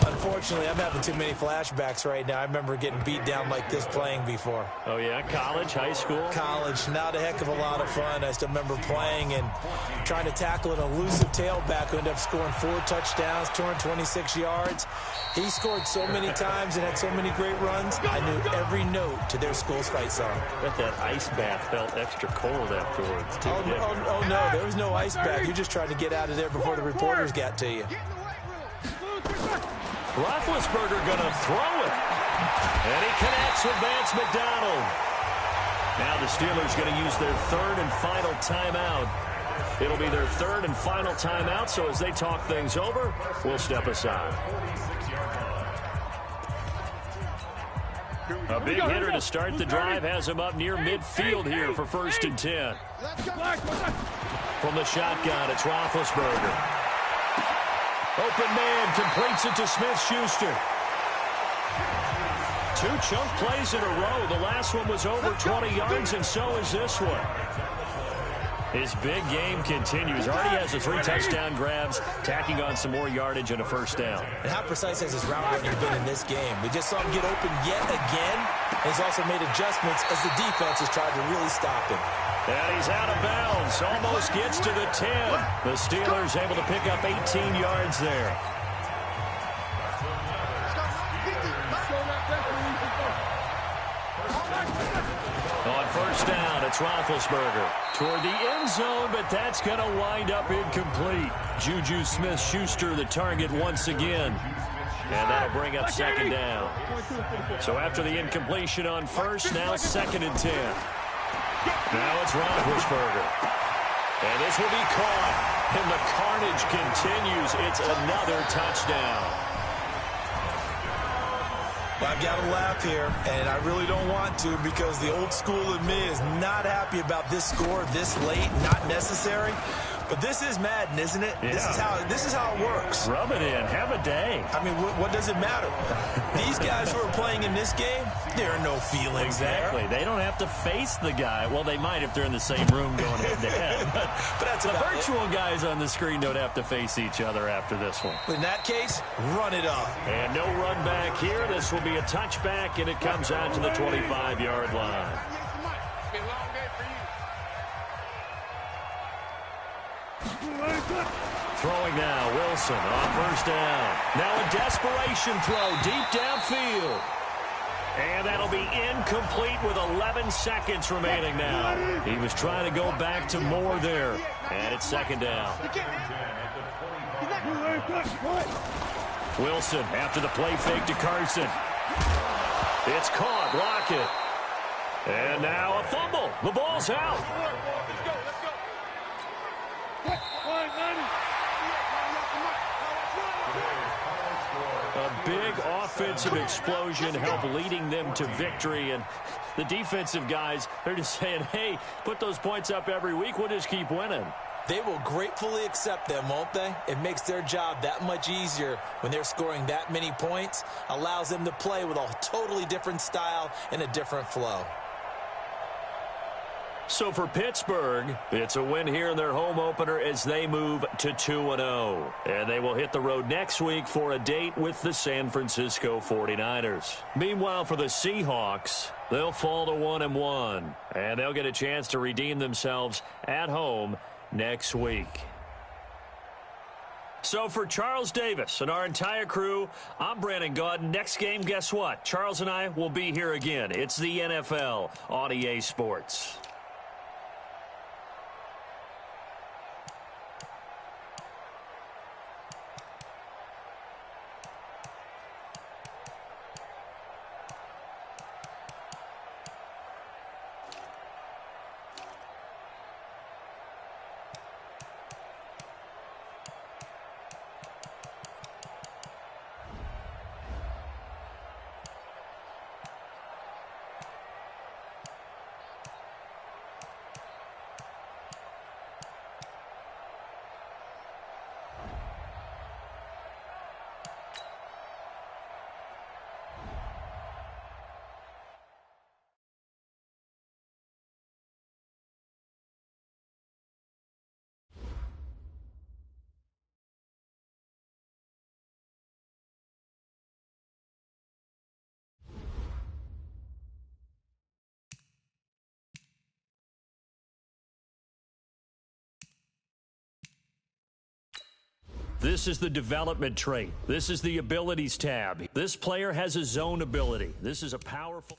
unfortunately, I'm having too many flashbacks right now. I remember getting beat down like this playing before. Oh, yeah? College, high school? College. Not a heck of a lot of fun. I still remember playing and trying to tackle an elusive tailback who ended up scoring 4 touchdowns, 226 yards. He scored so many times and had so many great runs. I knew every note to their school's fight song. Bet that ice bath felt extra cold afterwards, too. Oh, no. There was no ice bath. You just tried to get out of there before the reporters got to you. Roethlisberger going to throw it. And he connects with Vance McDonald. Now the Steelers going to use their 3rd and final timeout. It'll be their 3rd and final timeout, so as they talk things over, we'll step aside. A big hitter to start the drive has him up near midfield here for 1st and 10. From the shotgun, it's Roethlisberger. Open man completes it to Smith-Schuster. 2 chunk plays in a row. The last one was over 20 yards, and so is this one. His big game continues. Already has the 3 touchdown grabs, tacking on some more yardage and a 1st down. And how precise has his route running been in this game? We just saw him get open yet again. And he's also made adjustments as the defense has tried to really stop him. And he's out of bounds. Almost gets to the 10. The Steelers able to pick up 18 yards there. On 1st down, it's Roethlisberger toward the end zone, but that's going to wind up incomplete. Juju Smith-Schuster, the target once again. And that'll bring up 2nd down. So after the incompletion on 1st, now 2nd and 10. Now it's Roethlisberger. And this will be caught. And the carnage continues. It's another touchdown. I've got to laugh here, and I really don't want to because the old school in me is not happy about this score this late, not necessary. But this is Madden, isn't it? Yeah. This is how it works. Rub it in. Have a day. I mean, what does it matter? These guys who are playing in this game, there are no feelings Exactly. there. They don't have to face the guy. Well, they might if they're in the same room going head-to-head. But that's the about virtual guys on the screen don't have to face each other after this one. In that case, run it up. And no run back here. This will be a touchback, and it comes out to the 25-yard line. Throwing now, Wilson on first down. Now a desperation throw deep downfield. And that'll be incomplete with 11 seconds remaining now. He was trying to go back to more there. And it's second down. Wilson after the play fake to Carson. It's caught. Block it. And now a fumble. The ball's out. A big offensive explosion helped leading them to victory. And the defensive guys, they're just saying, hey, put those points up every week. We'll just keep winning. They will gratefully accept them, won't they? It makes their job that much easier when they're scoring that many points. Allows them to play with a totally different style and a different flow. So for Pittsburgh, it's a win here in their home opener as they move to 2-0. And they will hit the road next week for a date with the San Francisco 49ers. Meanwhile, for the Seahawks, they'll fall to 1-1. And they'll get a chance to redeem themselves at home next week. So for Charles Davis and our entire crew, I'm Brandon Gaudin. Next game, guess what? Charles and I will be here again. It's the NFL on EA Sports. This is the development trait. This is the abilities tab. This player has a zone ability. This is a powerful...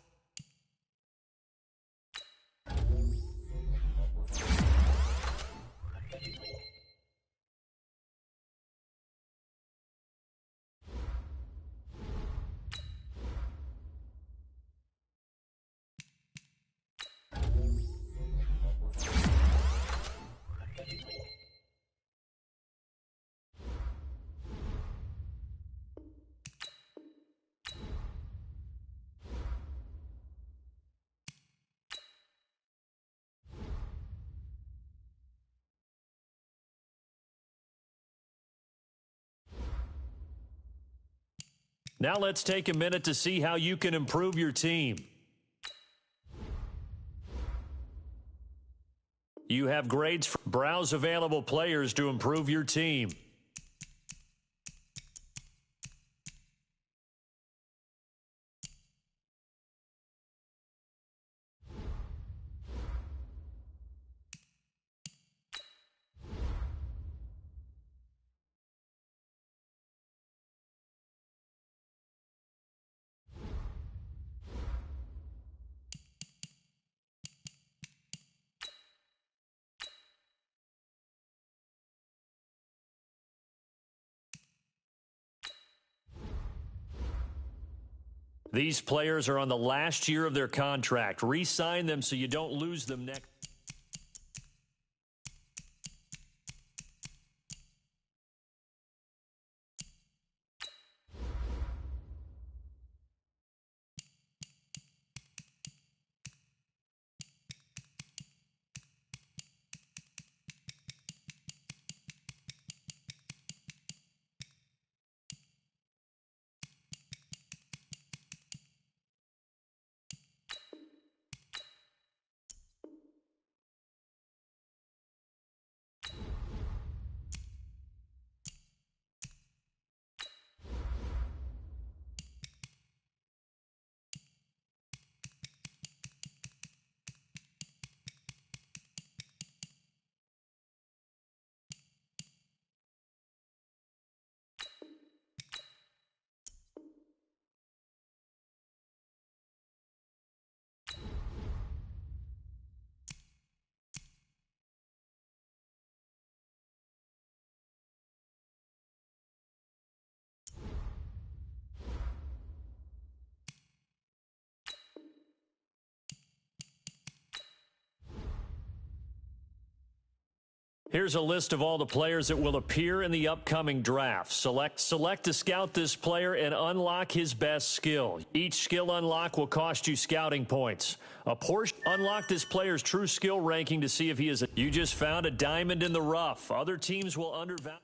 Now let's take a minute to see how you can improve your team. You have grades. Browse available players to improve your team. These players are on the last year of their contract. Re-sign them so you don't lose them next. Here's a list of all the players that will appear in the upcoming draft. Select to scout this player and unlock his best skill. Each skill unlock will cost you scouting points. A portion unlock this player's true skill ranking to see if he is you just found a diamond in the rough. Other teams will undervalue.